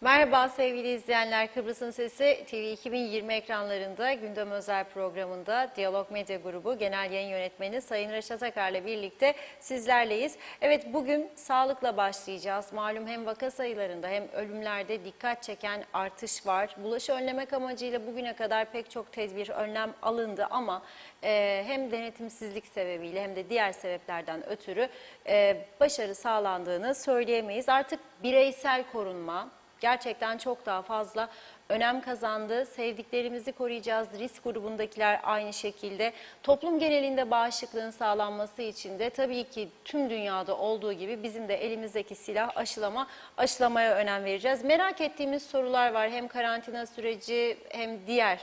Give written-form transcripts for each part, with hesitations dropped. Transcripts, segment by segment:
Merhaba sevgili izleyenler, Kıbrıs'ın Sesi TV 2020 ekranlarında gündem özel programında Diyalog Medya Grubu Genel Yayın Yönetmeni Sayın Reşat Akar'la birlikte sizlerleyiz. Evet, bugün sağlıkla başlayacağız. Malum hem vaka sayılarında hem ölümlerde dikkat çeken artış var. Bulaşı önlemek amacıyla bugüne kadar pek çok tedbir, önlem alındı ama hem denetimsizlik sebebiyle hem de diğer sebeplerden ötürü başarı sağlandığını söyleyemeyiz. Artık bireysel korunma gerçekten çok daha fazla önem kazandı. Sevdiklerimizi koruyacağız. Risk grubundakiler aynı şekilde. Toplum genelinde bağışıklığın sağlanması için de tabii ki tüm dünyada olduğu gibi bizim de elimizdeki silah aşılamaya önem vereceğiz. Merak ettiğimiz sorular var. Hem karantina süreci hem diğer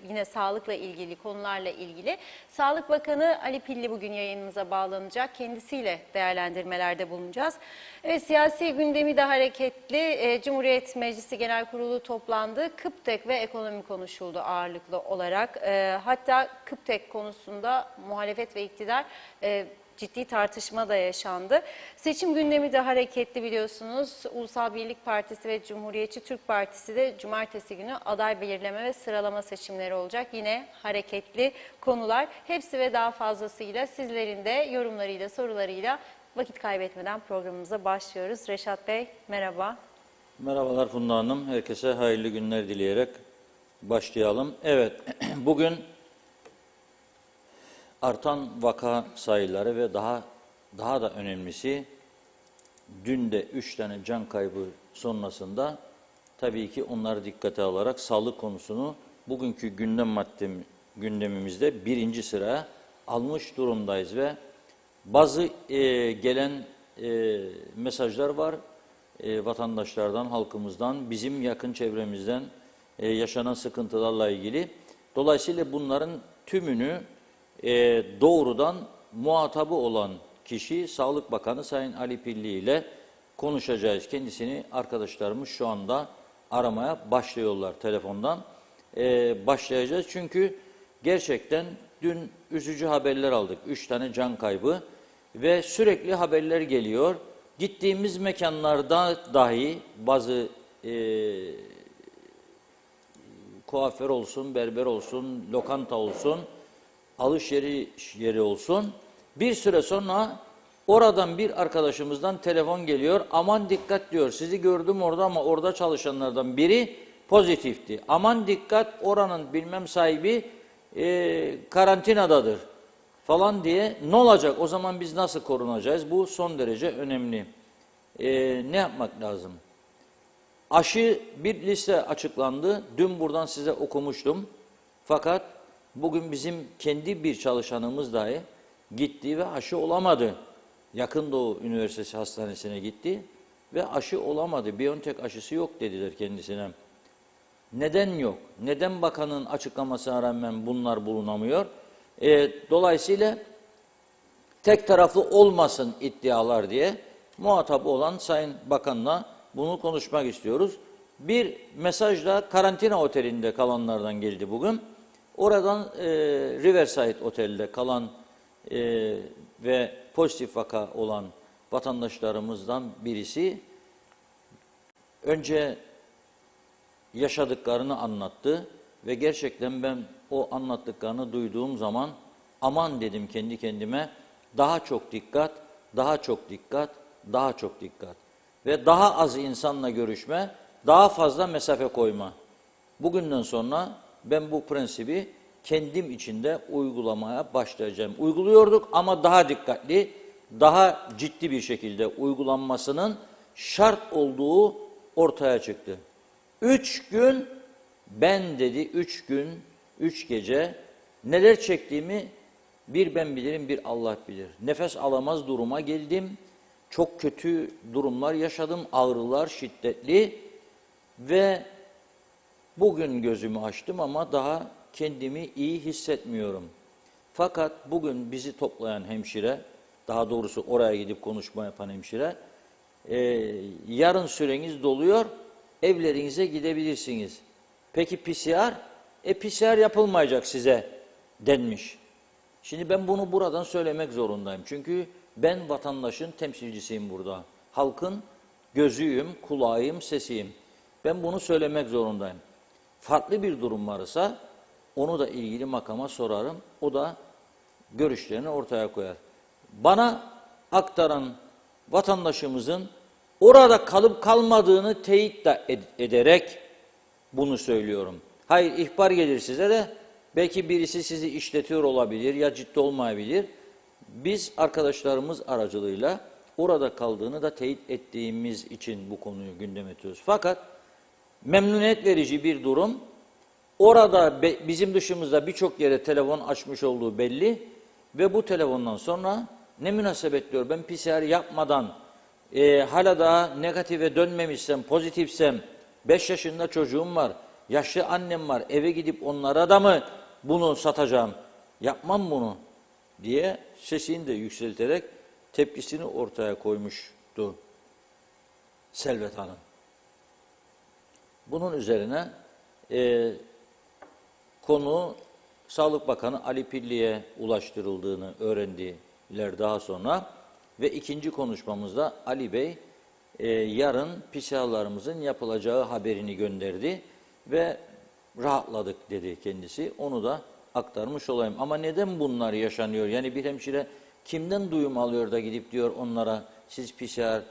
yine sağlıkla ilgili konularla ilgili. Sağlık Bakanı Ali Pilli bugün yayınımıza bağlanacak. Kendisiyle değerlendirmelerde bulunacağız. Evet, siyasi gündemi de hareketli. Cumhuriyet Meclisi Genel Kurulu toplandı. Kıptek ve ekonomi konuşuldu ağırlıklı olarak. Hatta Kıptek konusunda muhalefet ve iktidar ciddi tartışma da yaşandı. Seçim gündemi de hareketli biliyorsunuz. Ulusal Birlik Partisi ve Cumhuriyetçi Türk Partisi de cumartesi günü aday belirleme ve sıralama seçimleri olacak. Yine hareketli konular. Hepsi ve daha fazlasıyla sizlerin de yorumlarıyla, sorularıyla vakit kaybetmeden programımıza başlıyoruz. Reşat Bey, merhaba. Merhabalar Funda Hanım. Herkese hayırlı günler dileyerek başlayalım. Evet, bugün artan vaka sayıları ve daha da önemlisi dün de 3 tane can kaybı sonrasında tabii ki onları dikkate alarak sağlık konusunu bugünkü gündemimizde birinci sıraya almış durumdayız ve bazı gelen mesajlar var. Vatandaşlardan, halkımızdan, bizim yakın çevremizden yaşanan sıkıntılarla ilgili. Dolayısıyla bunların tümünü doğrudan muhatabı olan kişi Sağlık Bakanı Sayın Ali Pilli ile konuşacağız. Kendisini arkadaşlarımız şu anda aramaya başlıyorlar telefondan. Başlayacağız çünkü gerçekten dün üzücü haberler aldık. 3 tane can kaybı ve sürekli haberler geliyor. Gittiğimiz mekanlarda dahi bazı kuaför olsun, berber olsun, lokanta olsun, alışveriş yeri olsun. Bir süre sonra oradan bir arkadaşımızdan telefon geliyor. Aman dikkat diyor, sizi gördüm orada ama orada çalışanlardan biri pozitifti. Aman dikkat, oranın bilmem sahibi karantinadadır falan diye. Ne olacak? O zaman biz nasıl korunacağız? Bu son derece önemli. Ne yapmak lazım? Aşı bir liste açıklandı. Dün buradan size okumuştum. Fakat bugün bizim kendi bir çalışanımız dahi gitti ve aşı olamadı. Yakın Doğu Üniversitesi Hastanesi'ne gitti ve aşı olamadı. BioNTech aşısı yok dediler kendisine. Neden yok? Neden bakanın açıklamasına rağmen bunlar bulunamıyor? Dolayısıyla tek taraflı olmasın iddialar diye muhatabı olan Sayın Bakan'la bunu konuşmak istiyoruz. Bir mesaj da karantina otelinde kalanlardan geldi bugün. Oradan Riverside Otel'de kalan ve pozitif vaka olan vatandaşlarımızdan birisi önce yaşadıklarını anlattı ve gerçekten ben o anlattıklarını duyduğum zaman aman dedim kendi kendime, daha çok dikkat, daha çok dikkat, daha çok dikkat ve daha az insanla görüşme, daha fazla mesafe koyma. Bugünden sonra ben bu prensibi kendim içinde uygulamaya başlayacağım. Uyguluyorduk ama daha dikkatli, daha ciddi bir şekilde uygulanmasının şart olduğu ortaya çıktı. 3 gün ben dedi, 3 gün, 3 gece neler çektiğimi bir ben bilirim, bir Allah bilir. Nefes alamaz duruma geldim. Çok kötü durumlar yaşadım, ağrılar şiddetli ve bugün gözümü açtım ama daha kendimi iyi hissetmiyorum. Fakat bugün bizi toplayan hemşire, daha doğrusu oraya gidip konuşma yapan hemşire, yarın süreniz doluyor, evlerinize gidebilirsiniz. Peki PCR? PCR yapılmayacak size denmiş. Şimdi ben bunu buradan söylemek zorundayım. Çünkü ben vatandaşın temsilcisiyim burada. Halkın gözüyüm, kulağıyım, sesiyim. Ben bunu söylemek zorundayım. Farklı bir durum varsa onu da ilgili makama sorarım. O da görüşlerini ortaya koyar. Bana aktaran vatandaşımızın orada kalıp kalmadığını teyit ederek bunu söylüyorum. Hayır, ihbar gelir size de belki birisi sizi işletiyor olabilir ya ciddi olmayabilir. Biz arkadaşlarımız aracılığıyla orada kaldığını da teyit ettiğimiz için bu konuyu gündeme getiriyoruz. Fakat memnuniyet verici bir durum. Orada bizim dışımızda birçok yere telefon açmış olduğu belli ve bu telefondan sonra ne münasebet diyor, ben PCR yapmadan hala daha negatife dönmemişsem, pozitifsem, 5 yaşında çocuğum var, yaşlı annem var, eve gidip onlara da mı bunu satacağım, yapmam bunu diye sesini de yükselterek tepkisini ortaya koymuştu Selvet Hanım. Bunun üzerine konu Sağlık Bakanı Ali Pilli'ye ulaştırıldığını öğrendiler daha sonra ve ikinci konuşmamızda Ali Bey yarın PCR'larımızın yapılacağı haberini gönderdi ve rahatladık dedi kendisi. Onu da aktarmış olayım. Ama neden bunlar yaşanıyor? Yani bir hemşire kimden duyum alıyor da gidip diyor onlara siz PCR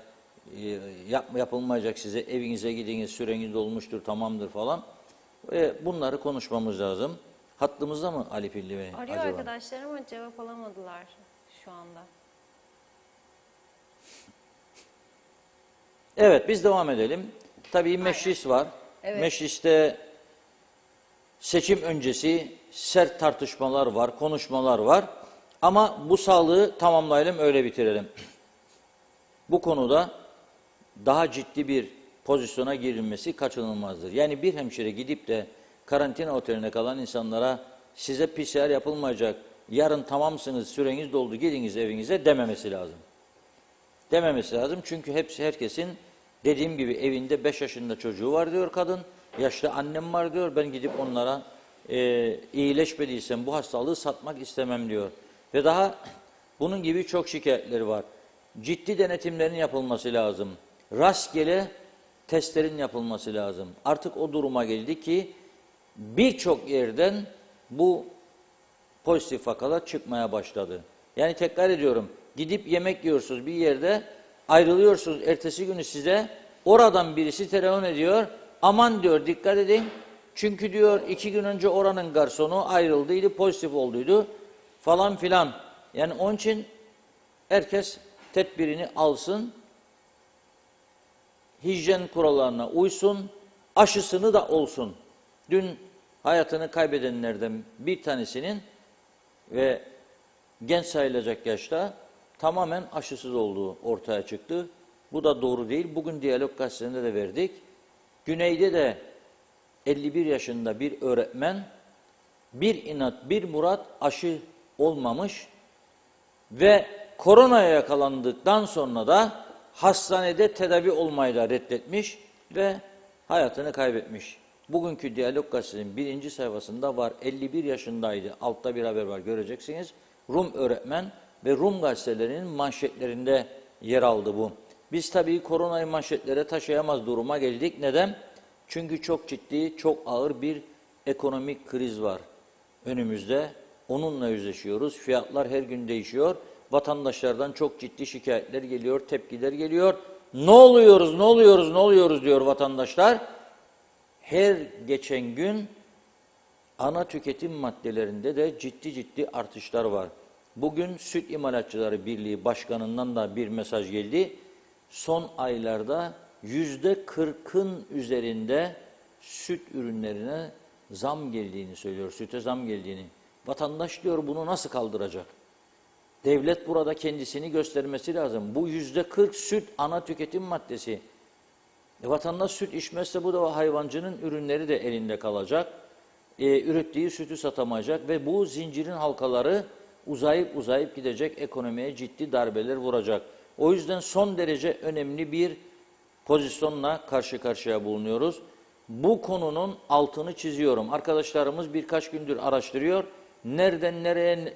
yapılmayacak, size evinize gidiniz, süreniz dolmuştur, tamamdır falan. Bunları konuşmamız lazım. Hattımızda mı Ali Pilli Bey? Arıyor acaba? arkadaşlar ama cevap alamadılar şu anda. Evet, biz devam edelim. Tabii meclis var. Evet. Mecliste seçim öncesi sert tartışmalar var, konuşmalar var. Ama bu sağlığı tamamlayalım, öyle bitirelim. Bu konuda daha ciddi bir pozisyona girilmesi kaçınılmazdır. Yani bir hemşire gidip de karantina oteline kalan insanlara size PCR yapılmayacak, yarın tamamsınız, süreniz doldu, gidiniz evinize dememesi lazım. Dememesi lazım çünkü herkesin dediğim gibi evinde 5 yaşında çocuğu var diyor kadın, yaşlı annem var diyor, ben gidip onlara iyileşmediysem bu hastalığı satmak istemem diyor. Ve daha bunun gibi çok şikayetleri var. Ciddi denetimlerin yapılması lazım. Rastgele testlerin yapılması lazım. Artık o duruma geldi ki birçok yerden bu pozitif vakalar çıkmaya başladı. Yani tekrar ediyorum, gidip yemek yiyorsunuz bir yerde, ayrılıyorsunuz, ertesi günü size oradan birisi telefon ediyor, aman diyor dikkat edin, çünkü diyor 2 gün önce oranın garsonu ayrıldıydı, pozitif olduydu falan filan. Yani onun için herkes tedbirini alsın, hijyen kurallarına uysun, aşısını da olsun. Dün hayatını kaybedenlerden bir tanesinin ve genç sayılacak yaşta tamamen aşısız olduğu ortaya çıktı. Bu da doğru değil. Bugün Diyalog Gazetesi'nde de verdik. Güneyde de 51 yaşında bir öğretmen bir inat, bir murat aşı olmamış ve koronaya yakalandıktan sonra da hastanede tedavi olmayı da reddetmiş ve hayatını kaybetmiş. Bugünkü Diyalog Gazetesi'nin 1. sayfasında var. 51 yaşındaydı. Altta bir haber var, göreceksiniz. Rum öğretmen ve Rum gazetelerinin manşetlerinde yer aldı bu. Biz tabii koronayı manşetlere taşıyamaz duruma geldik. Neden? Çünkü çok ciddi, çok ağır bir ekonomik kriz var önümüzde. Onunla yüzleşiyoruz. Fiyatlar her gün değişiyor. Vatandaşlardan çok ciddi şikayetler geliyor, tepkiler geliyor. Ne oluyoruz diyor vatandaşlar. Her geçen gün ana tüketim maddelerinde de ciddi artışlar var. Bugün Süt İmalatçıları Birliği Başkanı'ndan da bir mesaj geldi. Son aylarda %40'ın üzerinde süt ürünlerine zam geldiğini söylüyor, süte zam geldiğini. Vatandaş diyor bunu nasıl kaldıracak? Devlet burada kendisini göstermesi lazım. Bu %40 süt ana tüketim maddesi. Vatandaş süt içmezse bu da hayvancının ürünleri de elinde kalacak. Ürettiği sütü satamayacak ve bu zincirin halkaları uzayıp gidecek, ekonomiye ciddi darbeler vuracak. O yüzden son derece önemli bir pozisyonla karşı karşıya bulunuyoruz. Bu konunun altını çiziyorum. Arkadaşlarımız birkaç gündür araştırıyor. Nereden nereye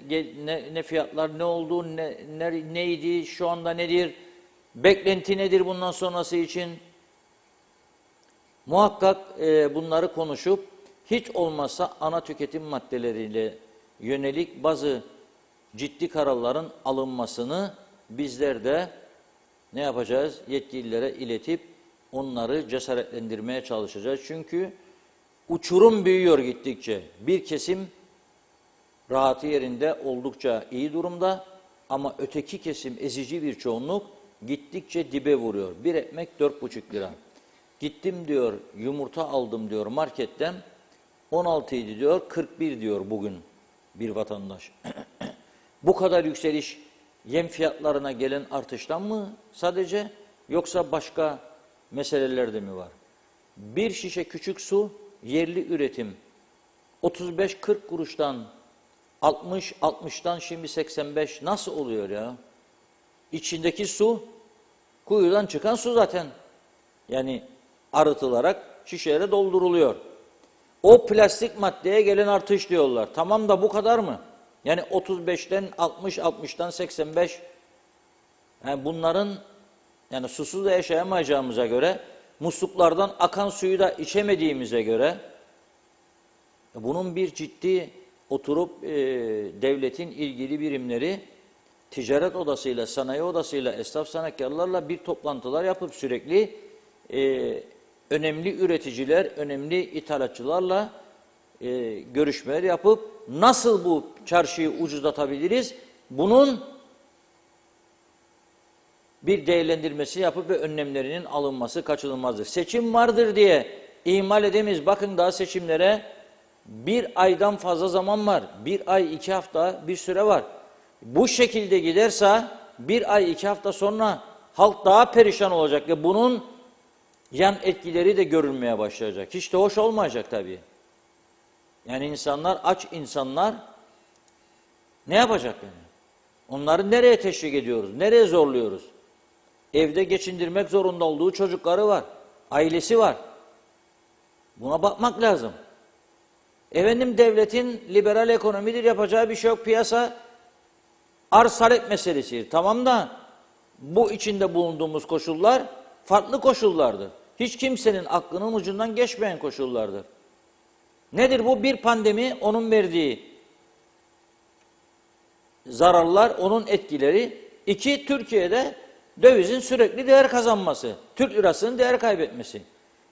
ne fiyatlar ne oldu, neydi, şu anda nedir, beklenti nedir bundan sonrası için? Muhakkak bunları konuşup hiç olmazsa ana tüketim maddeleriyle yönelik bazı ciddi kararların alınmasını bizler de ne yapacağız? Yetkililere iletip onları cesaretlendirmeye çalışacağız. Çünkü uçurum büyüyor gittikçe. Bir kesim rahatı yerinde oldukça iyi durumda ama öteki kesim ezici bir çoğunluk gittikçe dibe vuruyor. Bir ekmek 4,5 lira. Gittim diyor yumurta aldım diyor marketten 16 idi diyor 41 diyor bugün bir vatandaş. Bu kadar yükseliş yem fiyatlarına gelen artıştan mı sadece yoksa başka meselelerde mi var? Bir şişe küçük su yerli üretim 35-40 kuruştan 60'tan şimdi 85 nasıl oluyor ya? İçindeki su kuyudan çıkan su zaten. Yani arıtılarak şişelere dolduruluyor. O plastik maddeye gelen artış diyorlar. Tamam da bu kadar mı? Yani 35'ten 60, 60'tan 85. Yani bunların yani susuz da yaşayamayacağımıza göre, musluklardan akan suyu da içemediğimize göre bunun bir ciddi oturup devletin ilgili birimleri ticaret odasıyla, sanayi odasıyla, esnaf sanatkarlarla bir toplantılar yapıp sürekli önemli üreticiler, önemli ithalatçılarla görüşmeler yapıp nasıl bu çarşıyı ucuzlatabiliriz? Bunun bir değerlendirmesi yapıp ve önlemlerinin alınması kaçınılmazdır. Seçim vardır diye ihmal edemeyiz. Bakın daha seçimlere bir aydan fazla zaman var. Bir ay 2 hafta bir süre var. Bu şekilde giderse bir ay 2 hafta sonra halk daha perişan olacak ve bunun yan etkileri de görülmeye başlayacak. Hiç de hoş olmayacak tabii. Yani insanlar, aç insanlar ne yapacak yani? Onları nereye teşvik ediyoruz? Nereye zorluyoruz? Evde geçindirmek zorunda olduğu çocukları var. Ailesi var. Buna bakmak lazım. Efendim devletin liberal ekonomidir, yapacağı bir şey yok. Piyasa arz talep meselesi. Tamam da bu içinde bulunduğumuz koşullar farklı koşullardır. Hiç kimsenin aklının ucundan geçmeyen koşullardır. Nedir bu? Bir pandemi, onun verdiği zararlar, onun etkileri. 2, Türkiye'de dövizin sürekli değer kazanması. Türk lirasının değer kaybetmesi.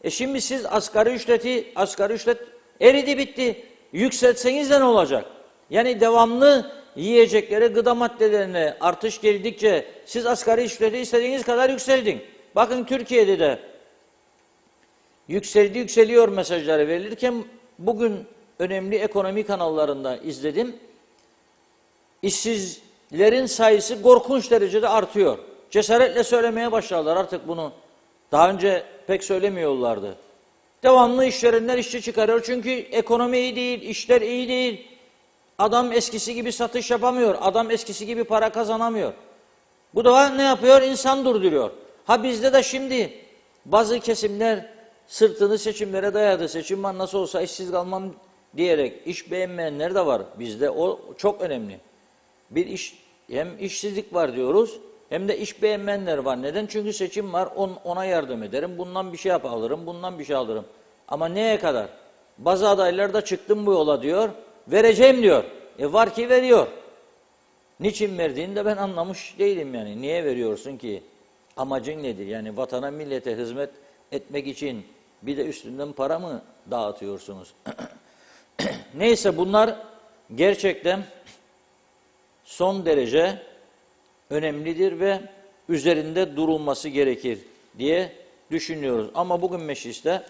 Şimdi siz asgari ücret eridi bitti. Yükseltseniz de ne olacak? Yani devamlı yiyeceklere, gıda maddelerine artış geldikçe siz asgari ücreti istediğiniz kadar yükseldin. Bakın Türkiye'de de yükseliyor mesajları verilirken bugün önemli ekonomi kanallarında izledim. İşsizlerin sayısı korkunç derecede artıyor. Cesaretle söylemeye başladılar artık bunu. Daha önce pek söylemiyorlardı. Devamlı işlerinden işçi çıkarıyor. Çünkü ekonomi iyi değil, işler iyi değil. Adam eskisi gibi satış yapamıyor. Adam eskisi gibi para kazanamıyor. Bu da ne yapıyor? İnsan durduruyor. Ha bizde de şimdi bazı kesimler sırtını seçimlere dayadı. Seçim var nasıl olsa işsiz kalmam diyerek iş beğenmeyenler de var. Bizde o çok önemli. Hem işsizlik var diyoruz hem de iş beğenmeyenler var. Neden? Çünkü seçim var, ona yardım ederim, bundan bir şey alırım, bundan bir şey alırım. Ama neye kadar? Bazı adaylar da çıktım bu yola diyor, vereceğim diyor. Var ki veriyor. Niçin verdiğini de ben anlamış değilim yani. Niye veriyorsun ki? Amacın nedir? Yani vatana, millete hizmet etmek için bir de üstünden para mı dağıtıyorsunuz? Neyse bunlar gerçekten son derece önemlidir ve üzerinde durulması gerekir diye düşünüyoruz. Ama bugün mecliste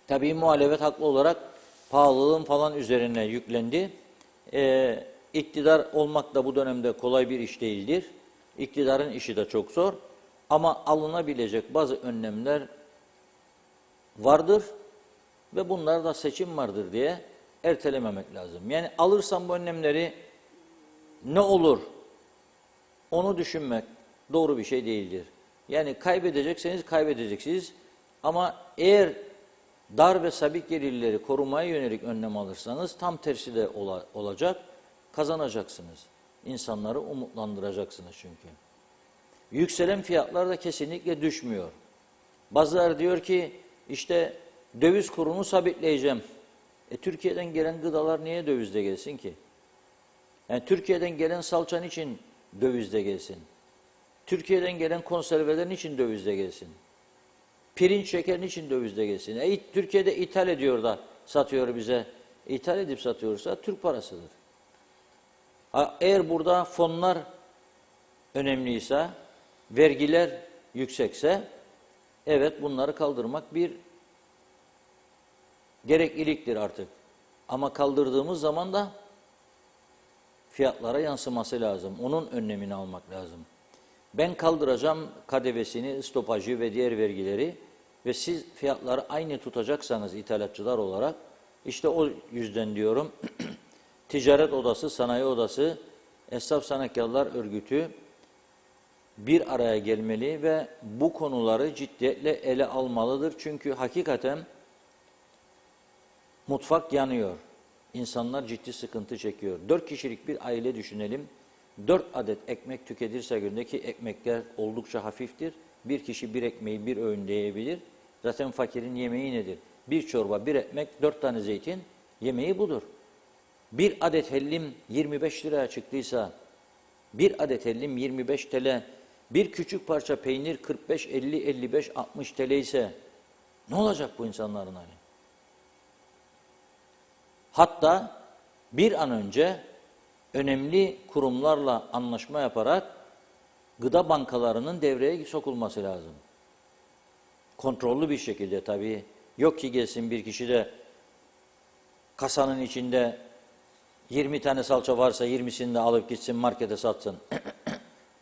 tabii muhalefet haklı olarak pahalılığın falan üzerine yüklendi. İktidar olmak da bu dönemde kolay bir iş değildir. İktidarın işi de çok zor. Ama alınabilecek bazı önlemler vardır ve bunlar da seçim vardır diye ertelememek lazım. Yani alırsam bu önlemleri ne olur? Onu düşünmek doğru bir şey değildir. Yani kaybedecekseniz kaybedeceksiniz ama eğer dar ve sabit gelirleri korumaya yönelik önlem alırsanız tam tersi de olacak, kazanacaksınız. İnsanları umutlandıracaksınız çünkü. Yükselen fiyatlar da kesinlikle düşmüyor. Bazıları diyor ki İşte döviz kurunu sabitleyeceğim. Türkiye'den gelen gıdalar niye dövizde gelsin ki? Yani Türkiye'den gelen salça için dövizde gelsin? Türkiye'den gelen konserveler için dövizde gelsin? Pirinç, şeker için dövizde gelsin? Türkiye'de ithal ediyor da satıyor bize. İthal edip satıyorsa Türk parasıdır. Eğer burada fonlar önemliyse, vergiler yüksekse, evet bunları kaldırmak bir gerekliliktir artık. Ama kaldırdığımız zaman da fiyatlara yansıması lazım. Onun önlemini almak lazım. Ben kaldıracağım KDV'sini, stopajı ve diğer vergileri ve siz fiyatları aynı tutacaksanız ithalatçılar olarak, işte o yüzden diyorum Ticaret Odası, Sanayi Odası, Esnaf Sanatkarlar Örgütü bir araya gelmeli ve bu konuları ciddiyetle ele almalıdır. Çünkü hakikaten mutfak yanıyor. İnsanlar ciddi sıkıntı çekiyor. 4 kişilik bir aile düşünelim. 4 adet ekmek tüketirse gündeki ekmekler oldukça hafiftir. Bir kişi bir ekmeği bir öğünde yiyebilir. Zaten fakirin yemeği nedir? Bir çorba, bir ekmek, 4 tane zeytin, yemeği budur. Bir adet hellim 25 liraya çıktıysa, bir adet hellim 25 TL, bir küçük parça peynir 45, 50, 55, 60 TL ise ne olacak bu insanların hali? Hatta bir an önce önemli kurumlarla anlaşma yaparak gıda bankalarının devreye sokulması lazım. Kontrollü bir şekilde tabii. Yok ki gelsin bir kişi de kasanın içinde 20 tane salça varsa 20'sini de alıp gitsin markete satsın.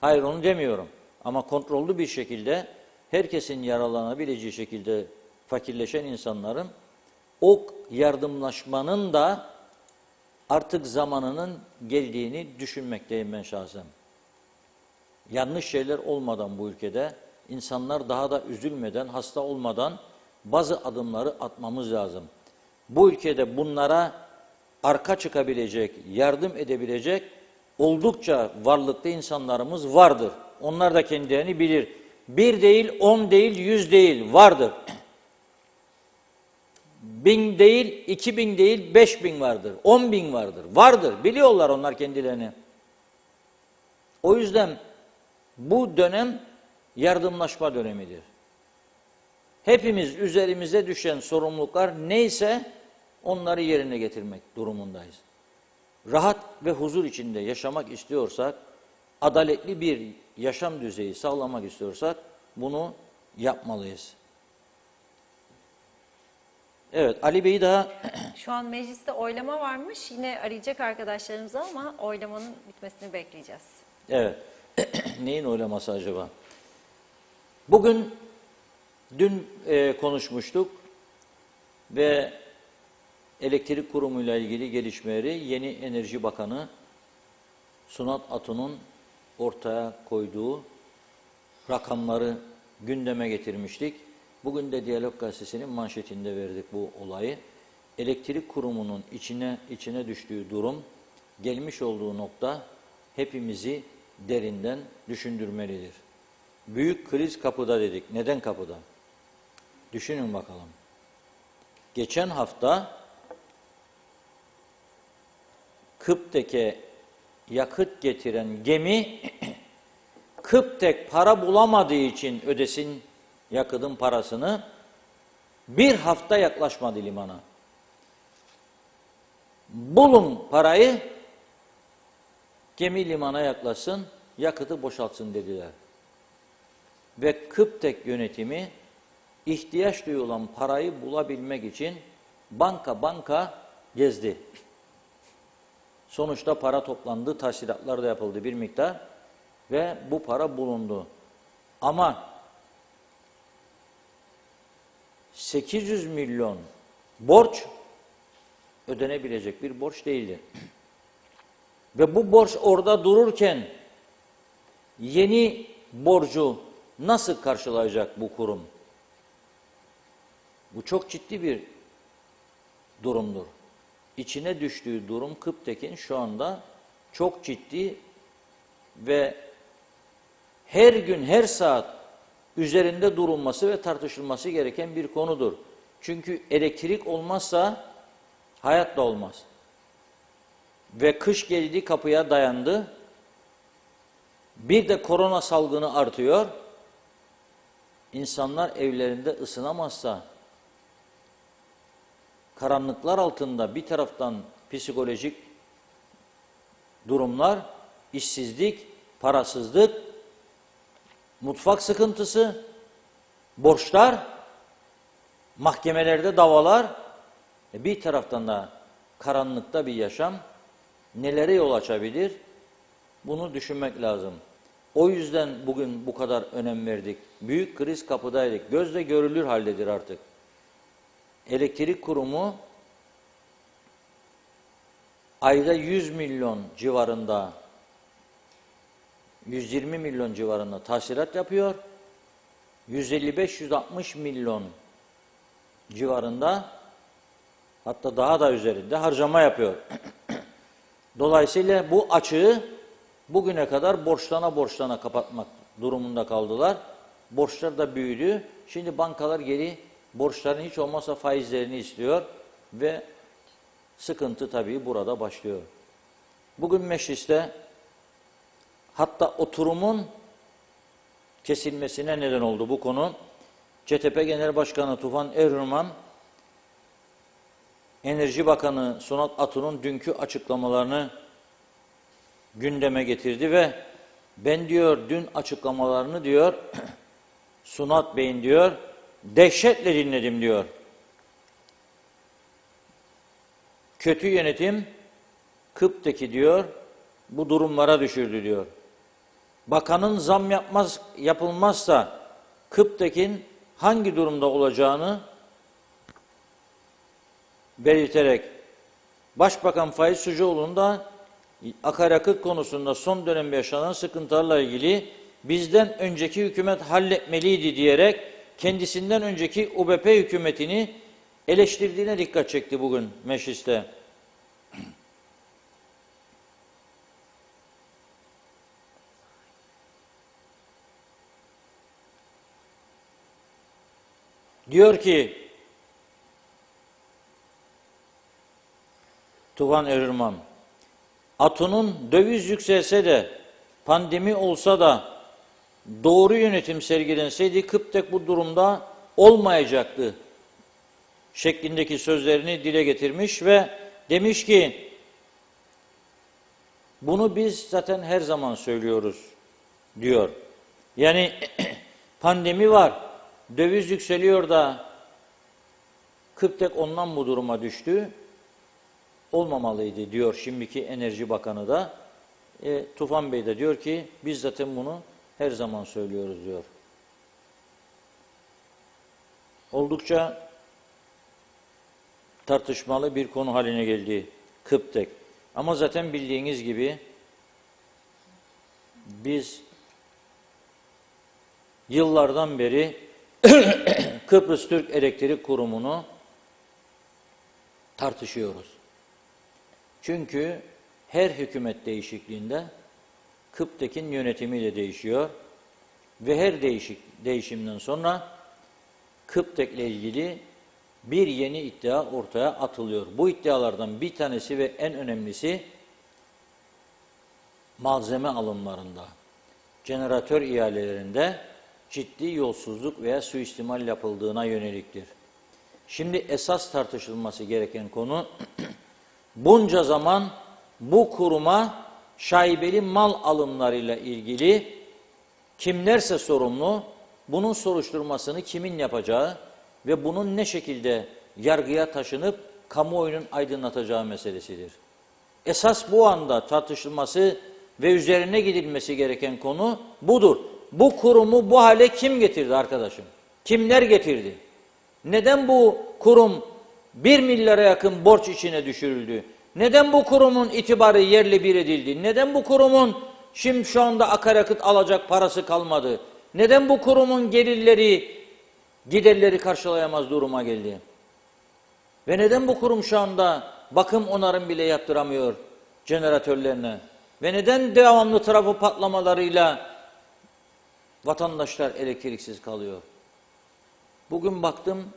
Hayır, onu demiyorum. Ama kontrollü bir şekilde herkesin yararlanabileceği şekilde fakirleşen insanların o yardımlaşmanın da artık zamanının geldiğini düşünmekteyim ben şahsen. Yanlış şeyler olmadan bu ülkede insanlar daha da üzülmeden, hasta olmadan bazı adımları atmamız lazım. Bu ülkede bunlara arka çıkabilecek, yardım edebilecek oldukça varlıklı insanlarımız vardır. Onlar da kendilerini bilir. 1 değil, 10 değil, 100 değil, vardır. 1000 değil, 2000 değil, 5000 vardır, 10.000 vardır. Vardır, biliyorlar onlar kendilerini. O yüzden bu dönem yardımlaşma dönemidir. Hepimiz üzerimize düşen sorumluluklar neyse onları yerine getirmek durumundayız. Rahat ve huzur içinde yaşamak istiyorsak, adaletli bir yaşam düzeyi sağlamak istiyorsak bunu yapmalıyız. Evet, Ali Bey'i daha... Şu an mecliste oylama varmış. Yine arayacak arkadaşlarımıza ama oylamanın bitmesini bekleyeceğiz. Evet. Neyin oylaması acaba? Dün konuşmuştuk ve elektrik kurumuyla ilgili gelişmeleri yeni Enerji Bakanı Sunat Atun'un ortaya koyduğu rakamları gündeme getirmiştik. Bugün de Diyalog Gazetesi'nin manşetinde verdik bu olayı. Elektrik kurumunun içine düştüğü durum, gelmiş olduğu nokta hepimizi derinden düşündürmelidir. Büyük kriz kapıda dedik. Neden kapıda? Düşünün bakalım. Geçen hafta Kıptek'e yakıt getiren gemi Kıptek para bulamadığı için ödesin yakıtın parasını, bir hafta yaklaşmadı limana. Bulun parayı, gemi limana yaklaşsın, yakıtı boşaltsın dediler. Ve Kıptek yönetimi ihtiyaç duyulan parayı bulabilmek için banka gezdi. Sonuçta para toplandı, tahsilatlar da yapıldı bir miktar ve bu para bulundu. Ama 800 milyon borç ödenebilecek bir borç değildi. Ve bu borç orada dururken yeni borcu nasıl karşılayacak bu kurum? Bu çok ciddi bir durumdur. İçine düştüğü durum Kıptek'in şu anda çok ciddi ve her gün, her saat üzerinde durulması ve tartışılması gereken bir konudur. Çünkü elektrik olmazsa hayat da olmaz. Ve kış geldi, kapıya dayandı. Bir de korona salgını artıyor. İnsanlar evlerinde ısınamazsa, karanlıklar altında bir taraftan psikolojik durumlar, işsizlik, parasızlık, mutfak sıkıntısı, borçlar, mahkemelerde davalar, bir taraftan da karanlıkta bir yaşam nelere yol açabilir? Bunu düşünmek lazım. O yüzden bugün bu kadar önem verdik. Büyük kriz kapıdaydık. Gözle görülür haldedir artık. Elektrik kurumu ayda 100 milyon civarında, 120 milyon civarında tahsilat yapıyor. 155-160 milyon civarında, hatta daha da üzerinde harcama yapıyor. Dolayısıyla bu açığı bugüne kadar borçlana kapatmak durumunda kaldılar. Borçlar da büyüdü. Şimdi bankalar geri borçların hiç olmazsa faizlerini istiyor ve sıkıntı tabii burada başlıyor. Bugün mecliste hatta oturumun kesilmesine neden oldu bu konu. CTP Genel Başkanı Tufan Eroğlu, Enerji Bakanı Sunat Atun'un dünkü açıklamalarını gündeme getirdi ve ben diyor dün açıklamalarını diyor Sunat Bey'in diyor dehşetle dinledim diyor. Kötü yönetim Kıp'taki diyor bu durumlara düşürdü diyor. Bakanın zam yapılmazsa Kıp'tekin hangi durumda olacağını belirterek Başbakan Faiz Sucuoğlu'nun da akaryakıt konusunda son dönemde yaşanan sıkıntılarla ilgili bizden önceki hükümet halletmeliydi diyerek kendisinden önceki UBP hükümetini eleştirdiğine dikkat çekti bugün mecliste. Diyor ki Tufan Eroğlu, Atun'un döviz yükselse de pandemi olsa da doğru yönetim sergilenseydi Kıptek bu durumda olmayacaktı şeklindeki sözlerini dile getirmiş ve demiş ki bunu biz zaten her zaman söylüyoruz diyor. Yani pandemi var, döviz yükseliyor da Kıptek ondan bu duruma düştü. Olmamalıydı diyor şimdiki Enerji Bakanı da. Tufan Bey de diyor ki biz zaten bunu her zaman söylüyoruz diyor. Oldukça tartışmalı bir konu haline geldi Kıptek. Ama zaten bildiğiniz gibi biz yıllardan beri Kıbrıs Türk Elektrik Kurumu'nu tartışıyoruz. Çünkü her hükümet değişikliğinde Kıptek'in yönetimi de değişiyor ve her değişimden sonra Kıptek'le ilgili bir yeni iddia ortaya atılıyor. Bu iddialardan bir tanesi ve en önemlisi malzeme alımlarında, jeneratör ihalelerinde ciddi yolsuzluk veya suistimal yapıldığına yöneliktir. Şimdi esas tartışılması gereken konu bunca zaman bu kuruma şaibeli mal alımlarıyla ilgili kimlerse sorumlu, bunun soruşturmasını kimin yapacağı ve bunun ne şekilde yargıya taşınıp kamuoyunun aydınlatacağı meselesidir. Esas bu anda tartışılması ve üzerine gidilmesi gereken konu budur. Bu kurumu bu hale kim getirdi arkadaşım? Kimler getirdi? Neden bu kurum 1 milyara yakın borç içine düşürüldü? Neden bu kurumun itibarı yerle bir edildi? Neden bu kurumun şimdi şu anda akaryakıt alacak parası kalmadı? Neden bu kurumun gelirleri, giderleri karşılayamaz duruma geldi? Ve neden bu kurum şu anda bakım onarım bile yaptıramıyor jeneratörlerine? Ve neden devamlı trafo patlamalarıyla vatandaşlar elektriksiz kalıyor. Bugün baktım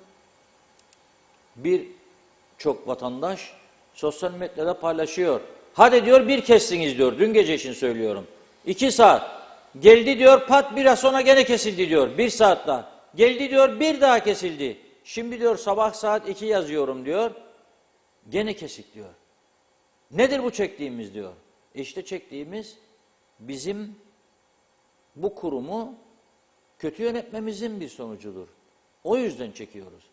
birçok vatandaş sosyal medyada paylaşıyor. Hadi diyor bir kestiniz diyor. Dün gece için söylüyorum. 2 saat. Geldi diyor pat biraz sonra gene kesildi diyor. 1 saat daha. Geldi diyor bir daha kesildi. Şimdi diyor sabah saat 2 yazıyorum diyor. Gene kesik diyor. Nedir bu çektiğimiz diyor. İşte çektiğimiz bizim bu kurumu kötü yönetmemizin bir sonucudur. O yüzden çekiyoruz.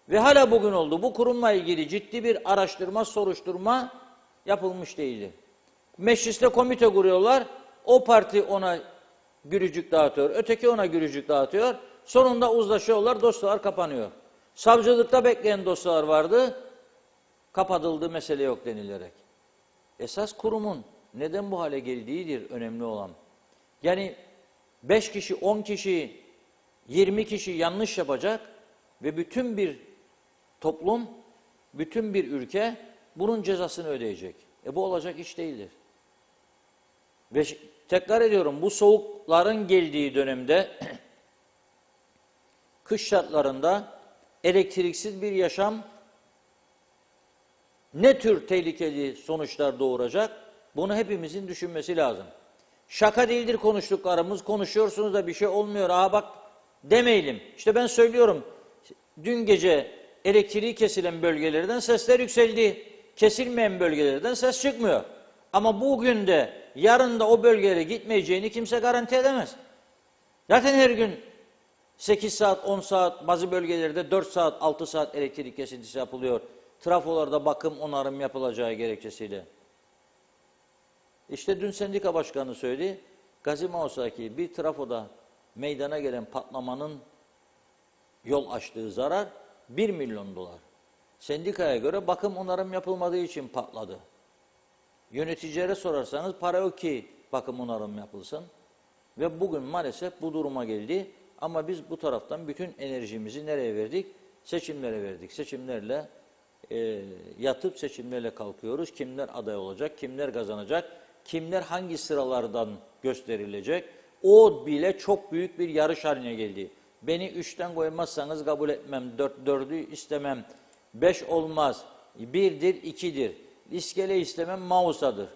Ve hala bugün oldu. Bu kurumla ilgili ciddi bir araştırma, soruşturma yapılmış değildi. Mecliste komite kuruyorlar. O parti ona gülücük dağıtıyor. Öteki ona gülücük dağıtıyor. Sonunda uzlaşıyorlar. Dosyalar kapanıyor. Savcılıkta bekleyen dosyalar vardı. Kapatıldı, mesele yok denilerek. Esas kurumun neden bu hale geldiğidir önemli olan. Yani 5 kişi, 10 kişi, 20 kişi yanlış yapacak ve bütün bir toplum, bütün bir ülke bunun cezasını ödeyecek. Bu olacak iş değildir. Ve tekrar ediyorum, bu soğukların geldiği dönemde kış şartlarında elektriksiz bir yaşam ne tür tehlikeli sonuçlar doğuracak? Bunu hepimizin düşünmesi lazım. Şaka değildir konuştuklarımız, konuşuyorsunuz da bir şey olmuyor. Bak demeyelim. İşte ben söylüyorum, dün gece elektriği kesilen bölgelerden sesler yükseldi. Kesilmeyen bölgelerden ses çıkmıyor. Ama bugün de yarın da o bölgelere gitmeyeceğini kimse garanti edemez. Zaten her gün 8 saat, 10 saat, bazı bölgelerde 4 saat, 6 saat elektrik kesintisi yapılıyor. Trafolarda bakım, onarım yapılacağı gerekçesiyle. İşte dün sendika başkanı söyledi. Gazi Mausaaki bir trafoda meydana gelen patlamanın yol açtığı zarar 1 milyon dolar. Sendikaya göre bakım onarım yapılmadığı için patladı. Yöneticilere sorarsanız para yok ki bakım onarım yapılsın. Ve bugün maalesef bu duruma geldi. Ama biz bu taraftan bütün enerjimizi nereye verdik? Seçimlere verdik. Seçimlerle yatıp seçimlerle kalkıyoruz. Kimler aday olacak, kimler kazanacak, kimler hangi sıralardan gösterilecek? O bile çok büyük bir yarış haline geldi. Beni 3'ten koymazsanız kabul etmem, 4'ü istemem, 5 olmaz, 1'dir, 2'dir. İskele istemem, Mausa'dır.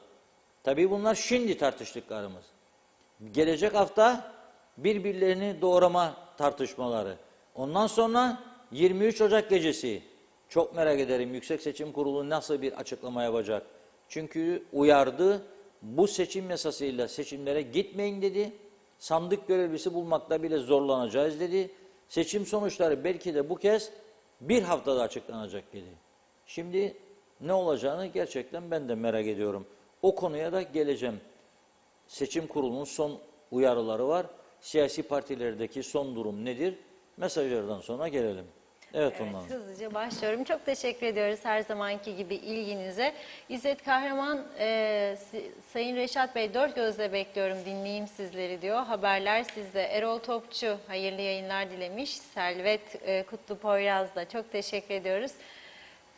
Tabii bunlar şimdi tartıştıklarımız. Gelecek hafta birbirlerini doğrama tartışmaları. Ondan sonra 23 Ocak gecesi. Çok merak ederim Yüksek Seçim Kurulu nasıl bir açıklama yapacak. Çünkü uyardı, bu seçim yasasıyla seçimlere gitmeyin dedi. Sandık görevlisi bulmakta bile zorlanacağız dedi. Seçim sonuçları belki de bu kez bir haftada açıklanacak dedi. Şimdi ne olacağını gerçekten ben de merak ediyorum. O konuya da geleceğim. Seçim kurulunun son uyarıları var. Siyasi partilerdeki son durum nedir? Mesajlardan sonra gelelim. Evet, ondan. Hızlıca başlıyorum. Çok teşekkür ediyoruz her zamanki gibi ilginize. İzzet Kahraman, Sayın Reşat Bey 4 gözle bekliyorum, dinleyeyim sizleri diyor. Haberler sizde. Erol Topçu hayırlı yayınlar dilemiş. Servet Kutlu Poyraz da çok teşekkür ediyoruz.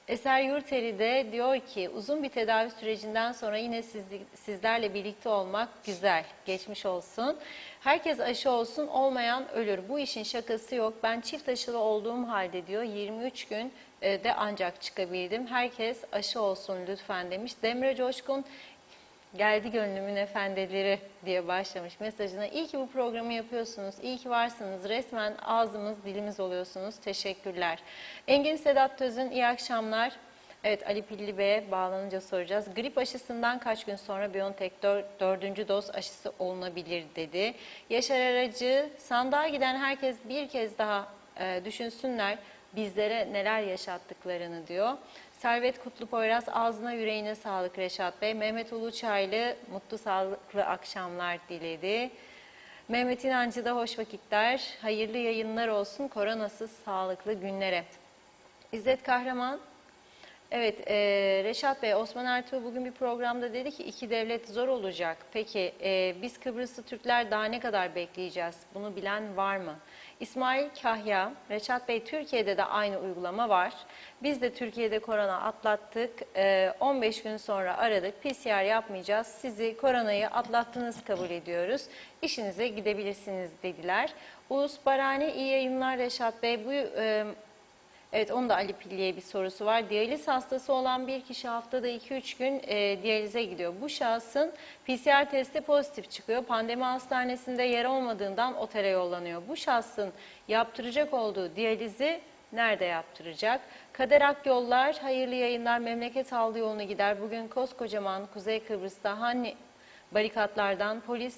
Eser Yurteri de diyor ki uzun bir tedavi sürecinden sonra yine sizlerle birlikte olmak güzel. Geçmiş olsun. Herkes aşı olsun, olmayan ölür. Bu işin şakası yok. Ben çift aşılı olduğum halde diyor 23 gün de ancak çıkabildim. Herkes aşı olsun lütfen demiş. Demre Coşkun geldi gönlümün efendileri diye başlamış mesajına. İyi ki bu programı yapıyorsunuz. İyi ki varsınız. Resmen ağzımız dilimiz oluyorsunuz. Teşekkürler. Engin Sedat Töz'ün iyi akşamlar. Evet, Ali Pilli Bey'e bağlanınca soracağız. Grip aşısından kaç gün sonra BioNTech 4. doz aşısı olunabilir dedi. Yaşar Aracı, sandığa giden herkes bir kez daha düşünsünler bizlere neler yaşattıklarını diyor. Servet Kutlu Poyraz, ağzına yüreğine sağlık Reşat Bey. Mehmet Uluçaylı, mutlu sağlıklı akşamlar diledi. Mehmet İnancı da hoş vakitler, hayırlı yayınlar olsun, koronasız sağlıklı günlere. İzzet Kahraman, Evet, Reşat Bey, Osman Ertuğ bugün bir programda dedi ki iki devlet zor olacak. Peki biz Kıbrıslı Türkler daha ne kadar bekleyeceğiz? Bunu bilen var mı? İsmail Kahya, Reşat Bey, Türkiye'de de aynı uygulama var. Biz de Türkiye'de korona atlattık. 15 gün sonra aradık. PCR yapmayacağız. Sizi koronayı atlattınız kabul ediyoruz. İşinize gidebilirsiniz dediler. Uğuz Barani, iyi yayınlar Reşat Bey. Evet, onun da Ali Pilli'ye bir sorusu var. Diyaliz hastası olan bir kişi haftada 2-3 gün diyalize gidiyor. Bu şahsın PCR testi pozitif çıkıyor. Pandemi hastanesinde yer olmadığından otele yollanıyor. Bu şahsın yaptıracak olduğu diyalizi nerede yaptıracak? Kader Akyollar, hayırlı yayınlar, memleket aldı yolunu gider. Bugün koskocaman Kuzey Kıbrıs'ta hani barikatlardan polis,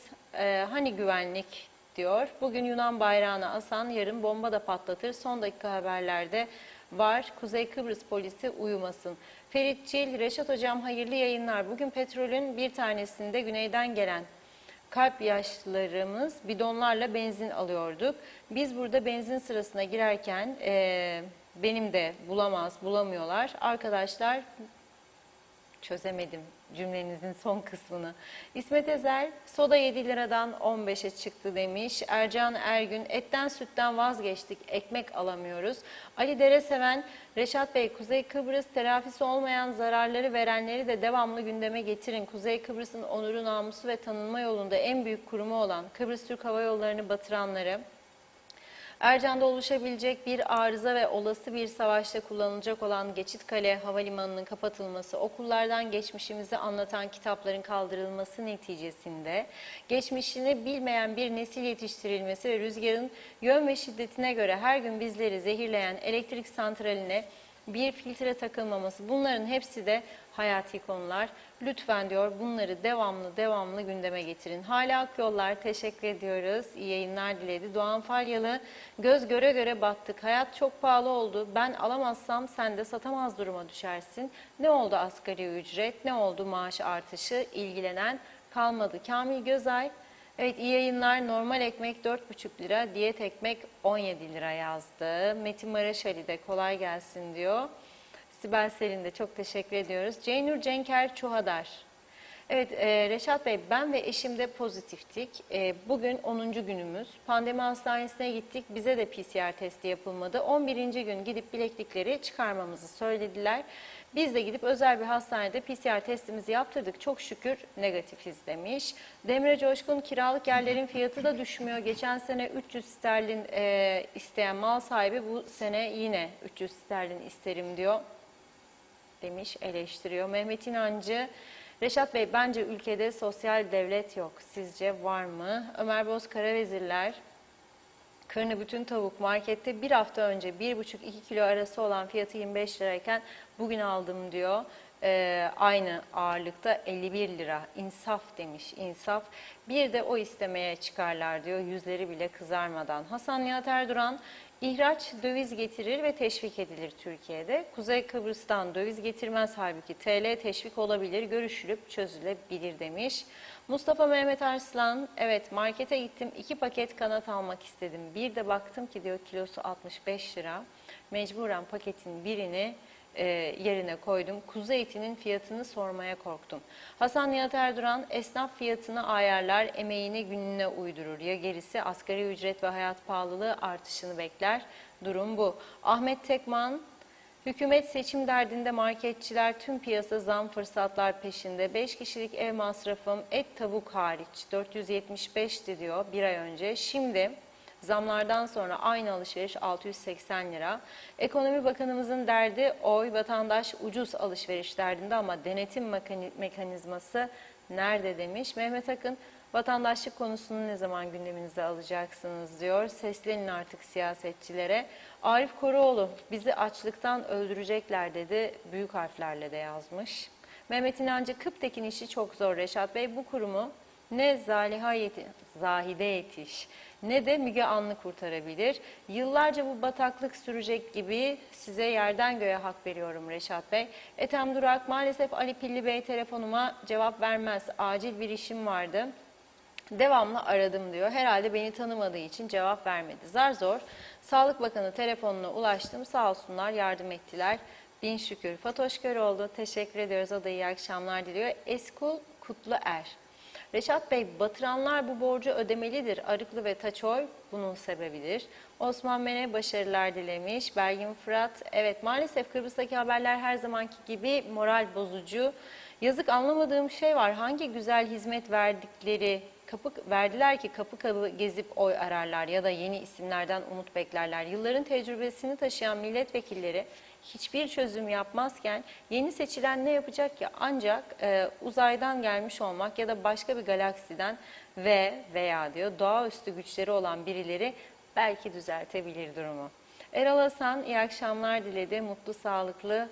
hani güvenlik diyor. Bugün Yunan bayrağını asan yarın bomba da patlatır. Son dakika haberlerde var. Kuzey Kıbrıs polisi uyumasın. Ferit Çil, Reşat Hocam hayırlı yayınlar. Bugün petrolün bir tanesinde güneyden gelen kalp yaşlılarımız bidonlarla benzin alıyorduk. Biz burada benzin sırasına girerken benim de bulamıyorlar. Arkadaşlar, çözemedim cümlenizin son kısmını. İsmet Ezer, soda 7 liradan 15'e çıktı demiş. Ercan Ergün, etten sütten vazgeçtik, ekmek alamıyoruz. Ali Dereseven, Reşat Bey, Kuzey Kıbrıs telafisi olmayan zararları verenleri de devamlı gündeme getirin. Kuzey Kıbrıs'ın onuru, namusu ve tanınma yolunda en büyük kurumu olan Kıbrıs Türk Hava Yolları'nı batıranları, Ercan'da oluşabilecek bir arıza ve olası bir savaşta kullanılacak olan Geçitkale Havalimanı'nın kapatılması, okullardan geçmişimizi anlatan kitapların kaldırılması neticesinde geçmişini bilmeyen bir nesil yetiştirilmesi ve rüzgarın yön ve şiddetine göre her gün bizleri zehirleyen elektrik santraline bir filtre takılmaması, bunların hepsi de hayati konular. Lütfen diyor, bunları devamlı gündeme getirin. Hala Akyollar, teşekkür ediyoruz. İyi yayınlar diledi. Doğan Falyalı, göz göre göre battık. Hayat çok pahalı oldu. Ben alamazsam sen de satamaz duruma düşersin. Ne oldu asgari ücret? Ne oldu maaş artışı? İlgilenen kalmadı. Kamil Gözay, evet, iyi yayınlar. Normal ekmek 4,5 lira, diyet ekmek 17 lira yazdı. Metin Maraşali de kolay gelsin diyor. Sibel Selin de çok teşekkür ediyoruz. Ceynur Cenker Çuhadar. Evet, Reşat Bey, ben ve eşim de pozitiftik. Bugün 10. günümüz. Pandemi hastanesine gittik. Bize de PCR testi yapılmadı. 11. gün gidip bileklikleri çıkarmamızı söylediler. Biz de gidip özel bir hastanede PCR testimizi yaptırdık. Çok şükür negatifiz demiş. Demre Coşkun, kiralık yerlerin fiyatı da düşmüyor. Geçen sene 300 sterlin isteyen mal sahibi bu sene yine 300 sterlin isterim diyor demiş, eleştiriyor. Mehmet İnancı, Reşat Bey, bence ülkede sosyal devlet yok. Sizce var mı? Ömer Boz Karavezirler, karını bütün tavuk markette bir hafta önce 1,5-2 kilo arası olan fiyatı 25 lirayken bugün aldım diyor. Aynı ağırlıkta 51 lira. İnsaf demiş, insaf. Bir de o istemeye çıkarlar diyor, yüzleri bile kızarmadan. Hasan Nihat Erduran, İhraç döviz getirir ve teşvik edilir Türkiye'de. Kuzey Kıbrıs'tan döviz getirmez, halbuki TL teşvik olabilir, görüşülüp çözülebilir demiş. Mustafa Mehmet Arslan, evet, markete gittim, 2 paket kanat almak istedim. Bir de baktım ki diyor kilosu 65 lira. Mecburen paketin birini yerine koydum. Kuzu etinin fiyatını sormaya korktum. Hasan Nihat Erduran, esnaf fiyatını ayarlar, emeğini gününe uydurur. Ya gerisi asgari ücret ve hayat pahalılığı artışını bekler. Durum bu. Ahmet Tekman, hükümet seçim derdinde, marketçiler tüm piyasa zam fırsatlar peşinde. 5 kişilik ev masrafım et tavuk hariç 475'ti diyor bir ay önce. Şimdi zamlardan sonra aynı alışveriş 680 lira. Ekonomi Bakanımızın derdi oy, vatandaş ucuz alışveriş derdinde ama denetim mekanizması nerede demiş. Mehmet Akın, vatandaşlık konusunu ne zaman gündeminize alacaksınız diyor. Seslenin artık siyasetçilere. Arif Koruoğlu, bizi açlıktan öldürecekler dedi. Büyük harflerle de yazmış. Mehmet İnancı, Kıptekin işi çok zor Reşat Bey. Bu kurumu ne Zahide Yetiş ne de Müge Anlı kurtarabilir. Yıllarca bu bataklık sürecek gibi, size yerden göğe hak veriyorum Reşat Bey. Ethem Durak, maalesef Ali Pilli Bey telefonuma cevap vermez. Acil bir işim vardı. Devamlı aradım diyor. Herhalde beni tanımadığı için cevap vermedi. Zar zor Sağlık Bakanı telefonuna ulaştım. Sağ olsunlar, yardım ettiler Bin şükür. Fatoş Köroğlu teşekkür ediyoruz. O da iyi akşamlar diliyor. Eskul Kutluer. Reşat Bey, batıranlar bu borcu ödemelidir. Arıklı ve Taçoy bunun sebebidir. Osman Mene başarılar dilemiş. Belgin Fırat, evet maalesef Kıbrıs'taki haberler her zamanki gibi moral bozucu. Yazık, anlamadığım şey var. Hangi güzel hizmet verdiler ki kapı kapı gezip oy ararlar ya da yeni isimlerden umut beklerler. Yılların tecrübesini taşıyan milletvekilleri hiçbir çözüm yapmazken yeni seçilen ne yapacak ki? Ancak uzaydan gelmiş olmak ya da başka bir galaksiden veya diyor doğaüstü güçleri olan birileri belki düzeltebilir durumu. Erol Hasan iyi akşamlar diledi. Mutlu, sağlıklı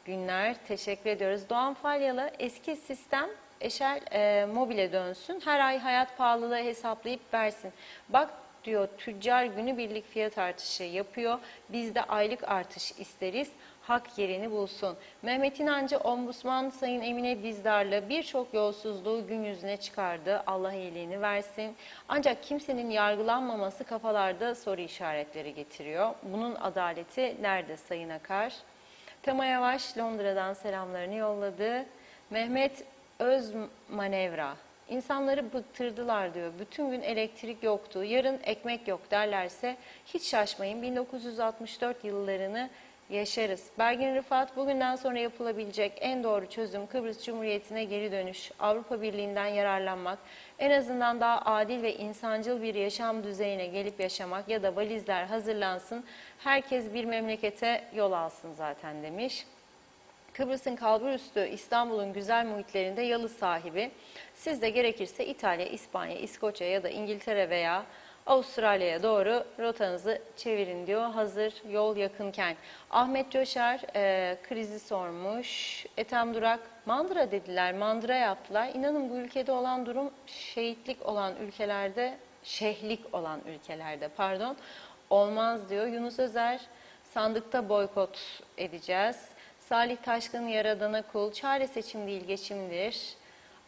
günler. Teşekkür ediyoruz. Doğan Falyalı, eski sistem Eşel Mobil'e dönsün. Her ay hayat pahalılığı hesaplayıp versin. Bak diyor, tüccar günübirlik fiyat artışı yapıyor. Biz de aylık artış isteriz. Hak yerini bulsun. Mehmet İnancı, Ombudsman Sayın Emine Dizdar'la birçok yolsuzluğu gün yüzüne çıkardı. Allah iyiliğini versin. Ancak kimsenin yargılanmaması kafalarda soru işaretleri getiriyor. Bunun adaleti nerede Sayın Akar? Tema Yavaş Londra'dan selamlarını yolladı. Mehmet Özmanevra, İnsanları bıktırdılar diyor. Bütün gün elektrik yoktu, yarın ekmek yok derlerse hiç şaşmayın. 1964 yıllarını yaşarız. Bergin Rıfat, bugünden sonra yapılabilecek en doğru çözüm Kıbrıs Cumhuriyeti'ne geri dönüş, Avrupa Birliği'nden yararlanmak, en azından daha adil ve insancıl bir yaşam düzeyine gelip yaşamak ya da valizler hazırlansın, herkes bir memlekete yol alsın zaten demiş. Kıbrıs'ın kalburüstü, İstanbul'un güzel muhitlerinde yalı sahibi. Siz de gerekirse İtalya, İspanya, İskoçya ya da İngiltere veya Avustralya'ya doğru rotanızı çevirin diyor hazır yol yakınken. Ahmet Coşar krizi sormuş. Ethem Durak, mandıra dediler, mandıra yaptılar. İnanın bu ülkede olan durum şehitlik olan ülkelerde olmaz diyor. Yunus Özer, sandıkta boykot edeceğiz. Salih Taşkın, Yaradana kul, çare seçim değil geçimdir,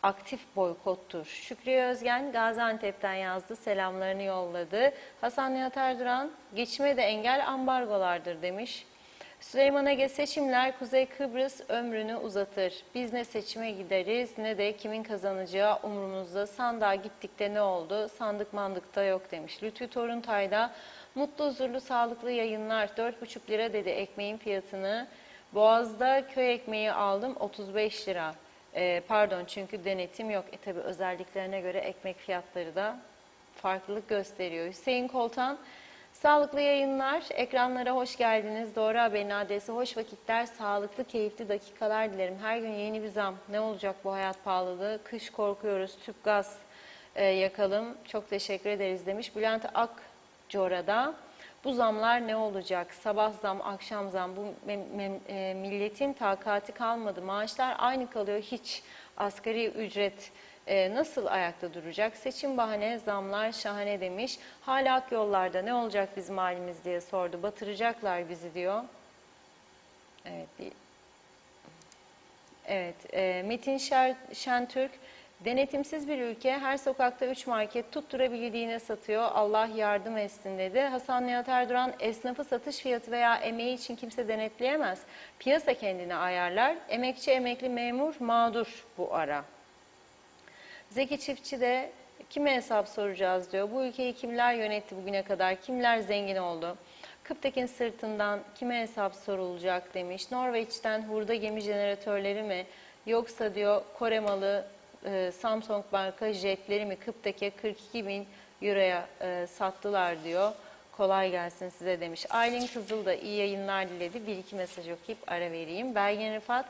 aktif boykottur. Şükriye Özgen Gaziantep'ten yazdı, selamlarını yolladı. Hasan Nihat Erduran, geçime de engel ambargolardır demiş. Süleyman Ege, seçimler Kuzey Kıbrıs ömrünü uzatır. Biz ne seçime gideriz ne de kimin kazanacağı umurumuzda. Sandığa gittik de ne oldu? Sandık mandıkta yok demiş. Lütfü Toruntay da mutlu, huzurlu, sağlıklı yayınlar. 4,5 lira dedi ekmeğin fiyatını. Boğaz'da köy ekmeği aldım 35 lira. Çünkü denetim yok. Tabi özelliklerine göre ekmek fiyatları da farklılık gösteriyor. Hüseyin Koltan, sağlıklı yayınlar. Ekranlara hoş geldiniz. Doğru Haber'in adresi hoş vakitler, sağlıklı, keyifli dakikalar dilerim. Her gün yeni bir zam. Ne olacak bu hayat pahalılığı? Kış korkuyoruz. Tüp gaz yakalım. Çok teşekkür ederiz demiş. Bülent Akcora'da. Bu zamlar ne olacak? Sabah zam, akşam zam. Bu milletin takati kalmadı. Maaşlar aynı kalıyor. Hiç asgari ücret nasıl ayakta duracak? Seçim bahane, zamlar şahane demiş. Hala ak yollarda ne olacak bizim halimiz diye sordu. Batıracaklar bizi diyor. Evet. Metin Şentürk, denetimsiz bir ülke, her sokakta 3 market tutturabildiğine satıyor. Allah yardım etsin dedi. Hasan Nihat Erduran, esnafı satış fiyatı veya emeği için kimse denetleyemez. Piyasa kendini ayarlar. Emekçi, emekli, memur mağdur bu ara. Zeki Çiftçi de kime hesap soracağız diyor. Bu ülkeyi kimler yönetti bugüne kadar? Kimler zengin oldu? Kıptekin sırtından kime hesap sorulacak demiş. Norveç'ten hurda gemi jeneratörleri mi? Yoksa diyor Kore malı Samsung marka jetleri mi Kıptek'e 42 bin euroya sattılar diyor. Kolay gelsin size demiş. Aylin Kızıl da iyi yayınlar diledi. Bir iki mesaj okuyup ara vereyim. Belgin Rıfat,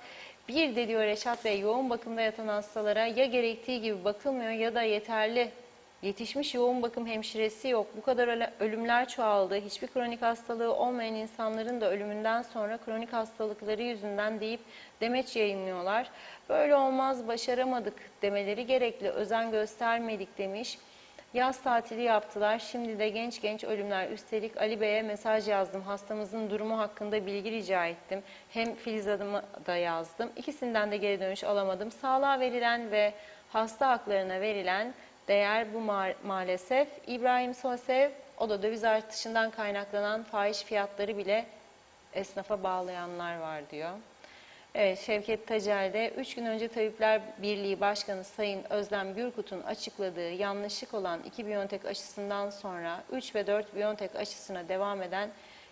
bir de diyor Reşat Bey, yoğun bakımda yatan hastalara ya gerektiği gibi bakılmıyor ya da yeterli yetişmiş yoğun bakım hemşiresi yok. Bu kadar ölümler çoğaldı. Hiçbir kronik hastalığı olmayan insanların da ölümünden sonra kronik hastalıkları yüzünden deyip demeç yayınlıyorlar. Böyle olmaz, başaramadık demeleri gerekli. Özen göstermedik demiş. Yaz tatili yaptılar. Şimdi de genç genç ölümler. Üstelik Ali Bey'e mesaj yazdım. Hastamızın durumu hakkında bilgi rica ettim. Hem Filiz Hanım'a da yazdım. İkisinden de geri dönüş alamadım. Sağlığa verilen ve hasta haklarına verilen değer bu maalesef. İbrahim Sosev, o da döviz artışından kaynaklanan fahiş fiyatları bile esnafa bağlayanlar var diyor. Evet, Şevket Tacer de 3 gün önce Tabipler Birliği Başkanı Sayın Özlem Gürkut'un açıkladığı yanlışlık olan 2 Biontech aşısından sonra 3 ve 4 Biontech aşısına devam eden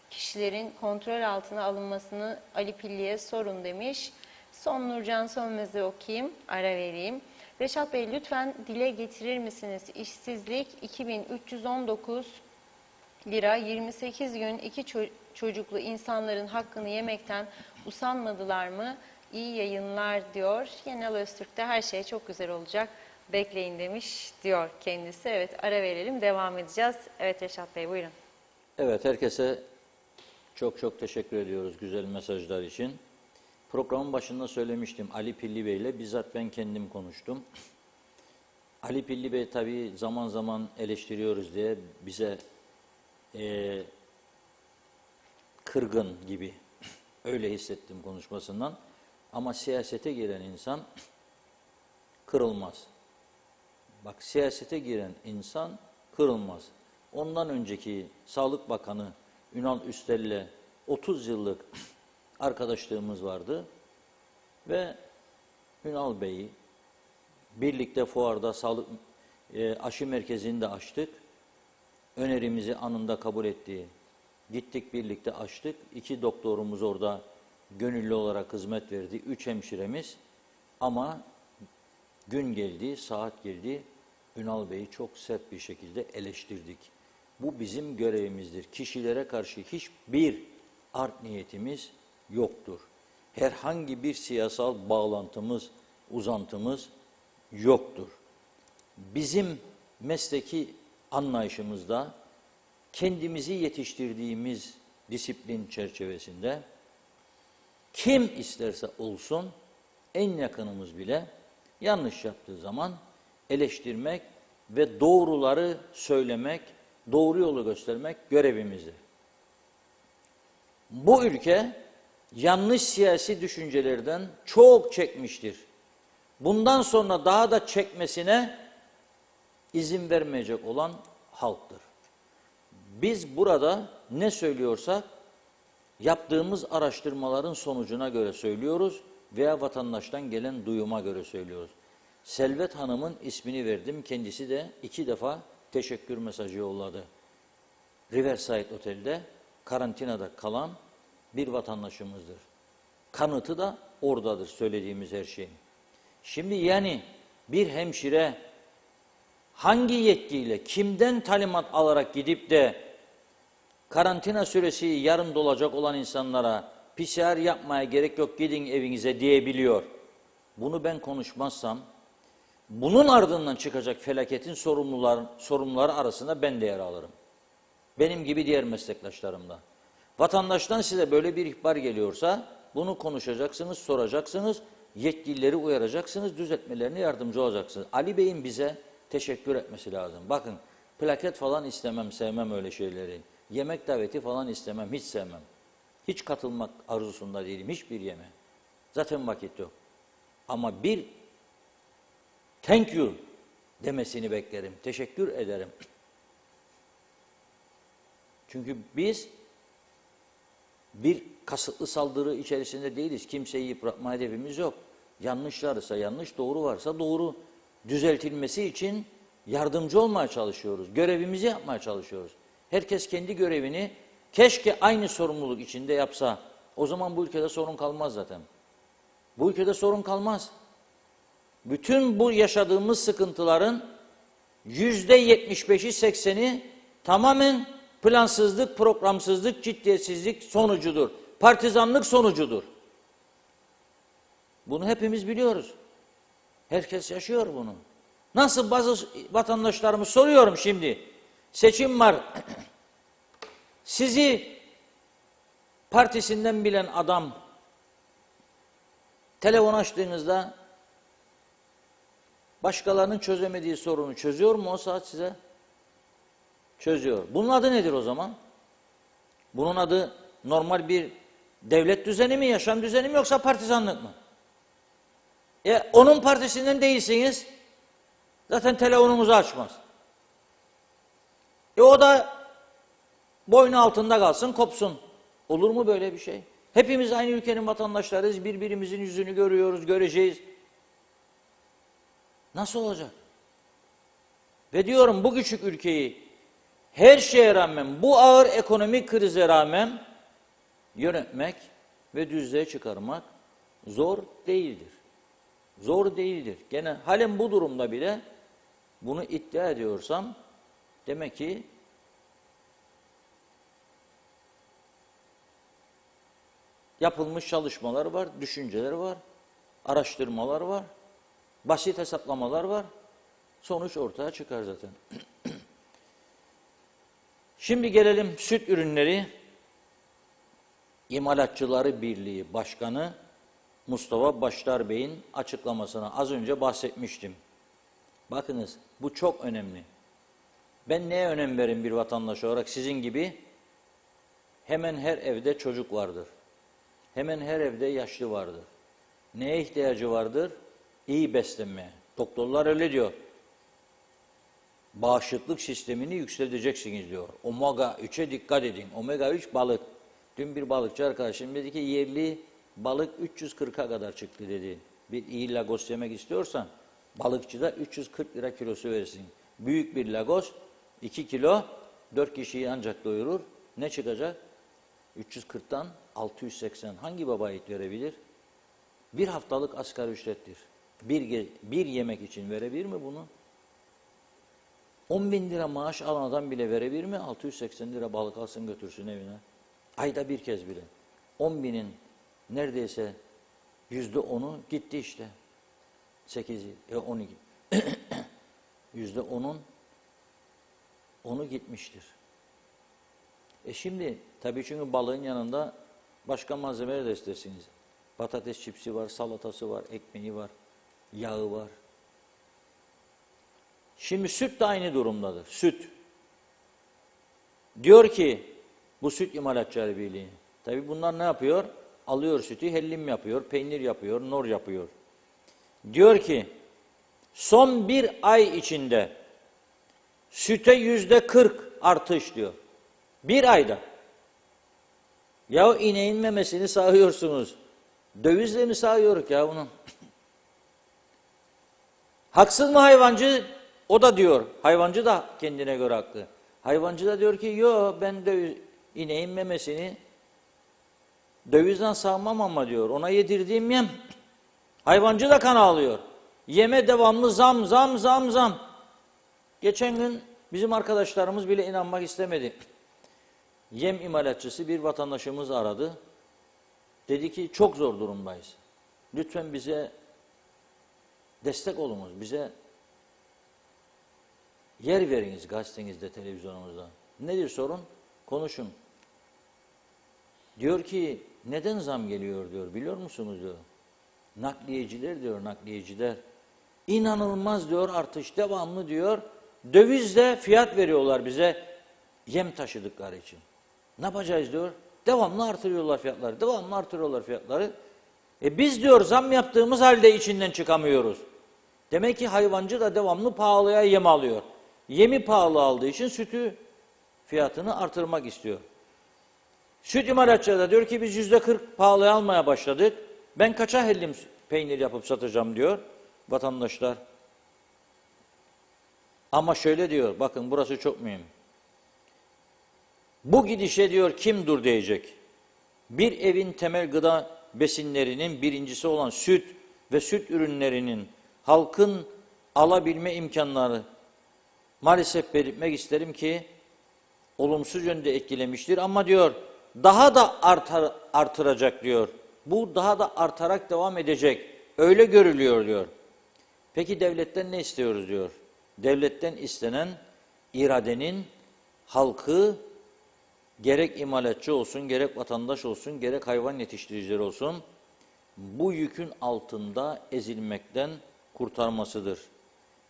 kişilerin kontrol altına alınmasını Ali Pilli'ye sorun demiş. Son Nurcan Sönmez'i okuyayım, ara vereyim. Reşat Bey lütfen dile getirir misiniz? İşsizlik 2319 lira, 28 gün 2 çocuklu insanların hakkını yemekten usanmadılar mı? İyi yayınlar diyor. Yenal Öztürk'te her şey çok güzel olacak. Bekleyin demiş diyor kendisi. Evet, ara verelim, devam edeceğiz. Evet Reşat Bey, buyurun. Evet, herkese çok çok teşekkür ediyoruz güzel mesajlar için. Programın başında söylemiştim, Ali Pilli Bey ile bizzat ben kendim konuştum. Ali Pilli Bey tabii zaman zaman eleştiriyoruz diye bize kırgın gibi öyle hissettim konuşmasından. Ama siyasete giren insan kırılmaz. Bak, siyasete giren insan kırılmaz. Ondan önceki Sağlık Bakanı Ünal Üstel'le 30 yıllık arkadaşlığımız vardı ve Ünal Bey'i birlikte fuarda aşı merkezini de açtık. Önerimizi anında kabul etti. Gittik birlikte açtık. 2 doktorumuz orada gönüllü olarak hizmet verdi. 3 hemşiremiz. Ama gün geldi, saat geldi. Ünal Bey'i çok sert bir şekilde eleştirdik. Bu bizim görevimizdir. Kişilere karşı hiçbir art niyetimiz yoktur. Herhangi bir siyasal bağlantımız, uzantımız yoktur. Bizim mesleki anlayışımızda kendimizi yetiştirdiğimiz disiplin çerçevesinde kim isterse olsun en yakınımız bile yanlış yaptığı zaman eleştirmek ve doğruları söylemek, doğru yolu göstermek görevimizdir. Bu ülke yanlış siyasi düşüncelerden çok çekmiştir. Bundan sonra daha da çekmesine izin vermeyecek olan halktır. Biz burada ne söylüyorsak yaptığımız araştırmaların sonucuna göre söylüyoruz veya vatandaştan gelen duyuma göre söylüyoruz. Selvet Hanım'ın ismini verdim. Kendisi de 2 defa teşekkür mesajı yolladı. Riverside Otel'de karantinada kalan bir vatandaşımızdır. Kanıtı da oradadır söylediğimiz her şeyin. Şimdi yani bir hemşire hangi yetkiyle, kimden talimat alarak gidip de karantina süresi yarım dolacak olan insanlara PCR yapmaya gerek yok, gidin evinize diyebiliyor. Bunu ben konuşmazsam, bunun ardından çıkacak felaketin sorumluları arasında ben de yer alırım. Benim gibi diğer meslektaşlarım da. Vatandaştan size böyle bir ihbar geliyorsa bunu konuşacaksınız, soracaksınız, yetkilileri uyaracaksınız, düzeltmelerine yardımcı olacaksınız. Ali Bey'in bize teşekkür etmesi lazım. Bakın, plaket falan istemem, sevmem öyle şeyleri. Yemek daveti falan istemem, hiç sevmem. Hiç katılmak arzusunda değilim, hiçbir yeme. Zaten vakit yok. Ama bir thank you demesini beklerim, teşekkür ederim. Çünkü biz bir kasıtlı saldırı içerisinde değiliz. Kimseyi yıpratma hedefimiz yok. Yanlış varsa yanlış, doğru varsa doğru düzeltilmesi için yardımcı olmaya çalışıyoruz. Görevimizi yapmaya çalışıyoruz. Herkes kendi görevini keşke aynı sorumluluk içinde yapsa. O zaman bu ülkede sorun kalmaz zaten. Bu ülkede sorun kalmaz. Bütün bu yaşadığımız sıkıntıların %75'i 80'i tamamen plansızlık, programsızlık, ciddiyetsizlik sonucudur. Partizanlık sonucudur. Bunu hepimiz biliyoruz. Herkes yaşıyor bunu. Nasıl bazı vatandaşlarımız soruyorum şimdi. Seçim var. Sizi partisinden bilen adam telefon açtığınızda başkalarının çözemediği sorunu çözüyor mu o saat size? Çözüyor. Bunun adı nedir o zaman? Bunun adı normal bir devlet düzeni mi, yaşam düzeni mi, yoksa partizanlık mı? Onun partisinden değilsiniz, zaten telefonunuzu açmaz. O da boynu altında kalsın, kopsun. Olur mu böyle bir şey? Hepimiz aynı ülkenin vatandaşlarıyız. Birbirimizin yüzünü görüyoruz, göreceğiz. Nasıl olacak? Ve diyorum bu küçük ülkeyi her şeye rağmen, bu ağır ekonomik krize rağmen yönetmek ve düzlüğe çıkarmak zor değildir. Zor değildir. Gene halen bu durumda bile bunu iddia ediyorsam demek ki yapılmış çalışmalar var, düşünceler var, araştırmalar var, basit hesaplamalar var. Sonuç ortaya çıkar zaten. Şimdi gelelim süt ürünleri İmalatçıları Birliği Başkanı Mustafa Başlar Bey'in açıklamasına az önce bahsetmiştim. Bakınız bu çok önemli. Ben neye önem verin bir vatandaş olarak sizin gibi? Hemen her evde çocuk vardır. Hemen her evde yaşlı vardır. Neye ihtiyacı vardır? İyi beslenmeye. Doktorlar öyle diyor. Bağışıklık sistemini yükselteceksiniz diyor. Omega 3'e dikkat edin. Omega 3 balık. Dün bir balıkçı arkadaşım dedi ki yerli balık 340'a kadar çıktı dedi. Bir iyi lagos yemek istiyorsan balıkçıda 340 lira kilosu versin. Büyük bir lagos 2 kilo 4 kişiyi ancak doyurur. Ne çıkacak? 340'tan 680. Hangi baba et verebilir? Bir haftalık asgari ücrettir. Bir yemek için verebilir mi bunu? 10 bin lira maaş alan adam bile verebilir mi? 680 lira balık alsın götürsün evine. Ayda bir kez bile. 10 binin neredeyse %10'u gitti işte. 8'i, 12. %10'u gitmiştir. Şimdi tabii çünkü balığın yanında başka malzemeler de istersiniz. Patates çipsi var, salatası var, ekmeği var, yağı var. Şimdi süt de aynı durumdadır. Süt. Diyor ki bu Süt İmalatçıları Birliği. Tabii bunlar ne yapıyor? Alıyor sütü, hellim yapıyor, peynir yapıyor, nor yapıyor. Diyor ki son bir ay içinde süte %40 artış diyor. Bir ayda. Ya ineğin memesini sağıyorsunuz. Dövizle mi sağıyoruz ya bunu? Haksız mı hayvancı? O da diyor. Hayvancı da kendine göre haklı. Hayvancı da diyor ki yo ben ineğin memesini dövizden sağmam ama diyor. Ona yedirdiğim yem. Hayvancı da kan ağlıyor. Yeme devamlı zam zam zam zam. Geçen gün bizim arkadaşlarımız bile inanmak istemedi. Yem imalatçısı bir vatandaşımız aradı. Dedi ki çok zor durumdayız. Lütfen bize destek olunuz. Bize yer veriniz gazetenizde, televizyonumuzda. Nedir sorun? Konuşun. Diyor ki neden zam geliyor diyor. Biliyor musunuz diyor. Nakliyeciler diyor, nakliyeciler. İnanılmaz diyor artış devamlı diyor. Dövizle fiyat veriyorlar bize yem taşıdıkları için. Ne yapacağız diyor. Devamlı artırıyorlar fiyatları. Devamlı artırıyorlar fiyatları. Biz diyor zam yaptığımız halde içinden çıkamıyoruz. Demek ki hayvancı da devamlı pahalıya yem alıyor. Yemi pahalı aldığı için sütü fiyatını artırmak istiyor. Süt imalatçıları da diyor ki biz %40 pahalıya almaya başladık. Ben kaça hellim peynir yapıp satacağım diyor vatandaşlar. Ama şöyle diyor, bakın burası çok mühim. Bu gidişe diyor kim dur diyecek? Bir evin temel gıda besinlerinin birincisi olan süt ve süt ürünlerinin halkın alabilme imkanları maalesef belirtmek isterim ki olumsuz yönde etkilemiştir ama diyor daha da artıracak diyor. Bu daha da artarak devam edecek. Öyle görülüyor diyor. Peki devletten ne istiyoruz diyor. Devletten istenen iradenin halkı gerek imalatçı olsun, gerek vatandaş olsun, gerek hayvan yetiştiricileri olsun bu yükün altında ezilmekten kurtarmasıdır.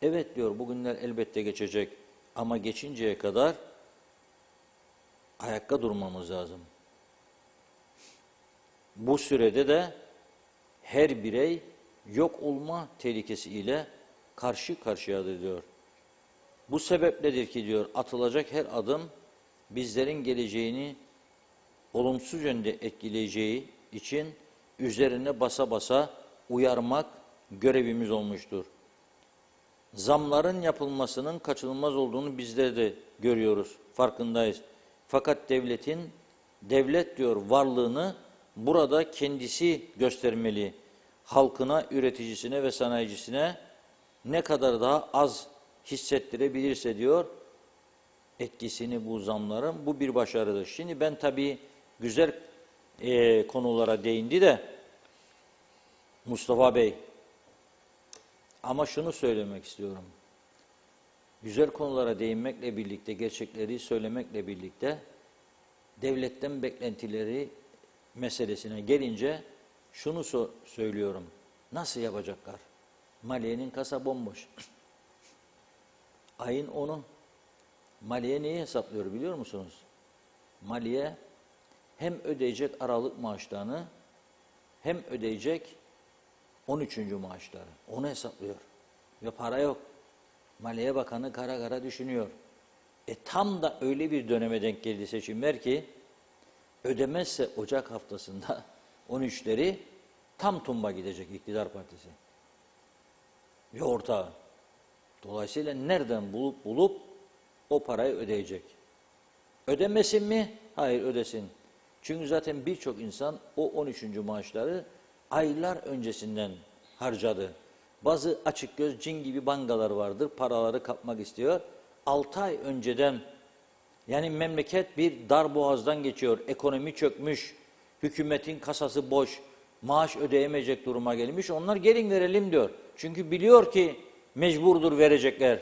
Evet diyor bugünler elbette geçecek ama geçinceye kadar ayakta durmamız lazım. Bu sürede de her birey yok olma tehlikesiyle karşı karşıyadır diyor. Bu sebepledir ki diyor atılacak her adım bizlerin geleceğini olumsuz yönde etkileyeceği için üzerine basa basa uyarmak görevimiz olmuştur. Zamların yapılmasının kaçınılmaz olduğunu bizler de görüyoruz, farkındayız. Fakat devlet diyor varlığını burada kendisi göstermeli. Halkına, üreticisine ve sanayicisine ne kadar daha az hissettirebilirse diyor, etkisini bu zamların, bu bir başarıdır. Şimdi ben tabii güzel konulara değindi de Mustafa Bey, ama şunu söylemek istiyorum. Güzel konulara değinmekle birlikte, gerçekleri söylemekle birlikte devletten beklentileri meselesine gelince şunu söylüyorum. Nasıl yapacaklar? Maliye'nin kasa bomboş. Ayın 10'u. Maliye neyi hesaplıyor biliyor musunuz? Maliye hem ödeyecek Aralık maaşlarını hem ödeyecek 13. maaşları. Onu hesaplıyor. Ve para yok. Maliye Bakanı kara kara düşünüyor. Tam da öyle bir döneme denk geldi seçimler ki ödemezse Ocak haftasında 13'leri tam tumba gidecek iktidar partisi. Ve ortağı. Dolayısıyla nereden bulup o parayı ödeyecek? Ödemesin mi? Hayır, ödesin. Çünkü zaten birçok insan o 13. maaşları aylar öncesinden harcadı. Bazı açık göz cin gibi bangalar vardır. Paraları kapmak istiyor. 6 ay önceden, yani memleket bir darboğazdan geçiyor. Ekonomi çökmüş. Hükümetin kasası boş. Maaş ödeyemeyecek duruma gelmiş. Onlar gelin verelim diyor. Çünkü biliyor ki mecburdur verecekler.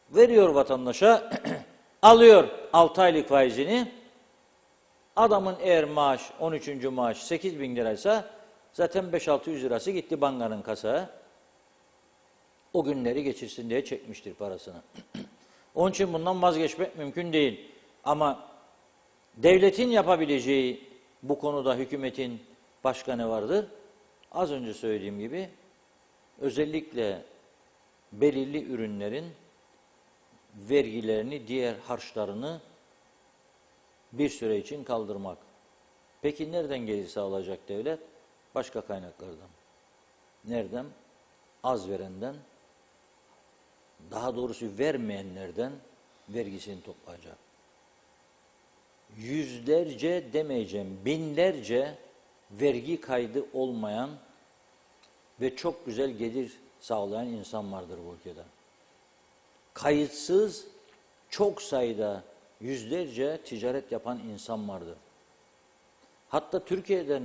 Veriyor vatandaşa, alıyor 6 aylık faizini. Adamın eğer maaş 13. maaş 8 bin liraysa zaten 5-600 lirası gitti bankanın kasaya. O günleri geçirsin diye çekmiştir parasını. Onun için bundan vazgeçmek mümkün değil. Ama devletin yapabileceği bu konuda hükümetin başka ne vardır? Az önce söylediğim gibi özellikle belirli ürünlerin vergilerini, diğer harçlarını bir süre için kaldırmak. Peki nereden gelir sağlayacak devlet? Başka kaynaklardan. Nereden? Az verenden, daha doğrusu vermeyenlerden vergisini toplayacak. Yüzlerce demeyeceğim, binlerce vergi kaydı olmayan ve çok güzel gelir sağlayan insan vardır bu ülkede. Kayıtsız çok sayıda yüzlerce ticaret yapan insan vardır. Hatta Türkiye'den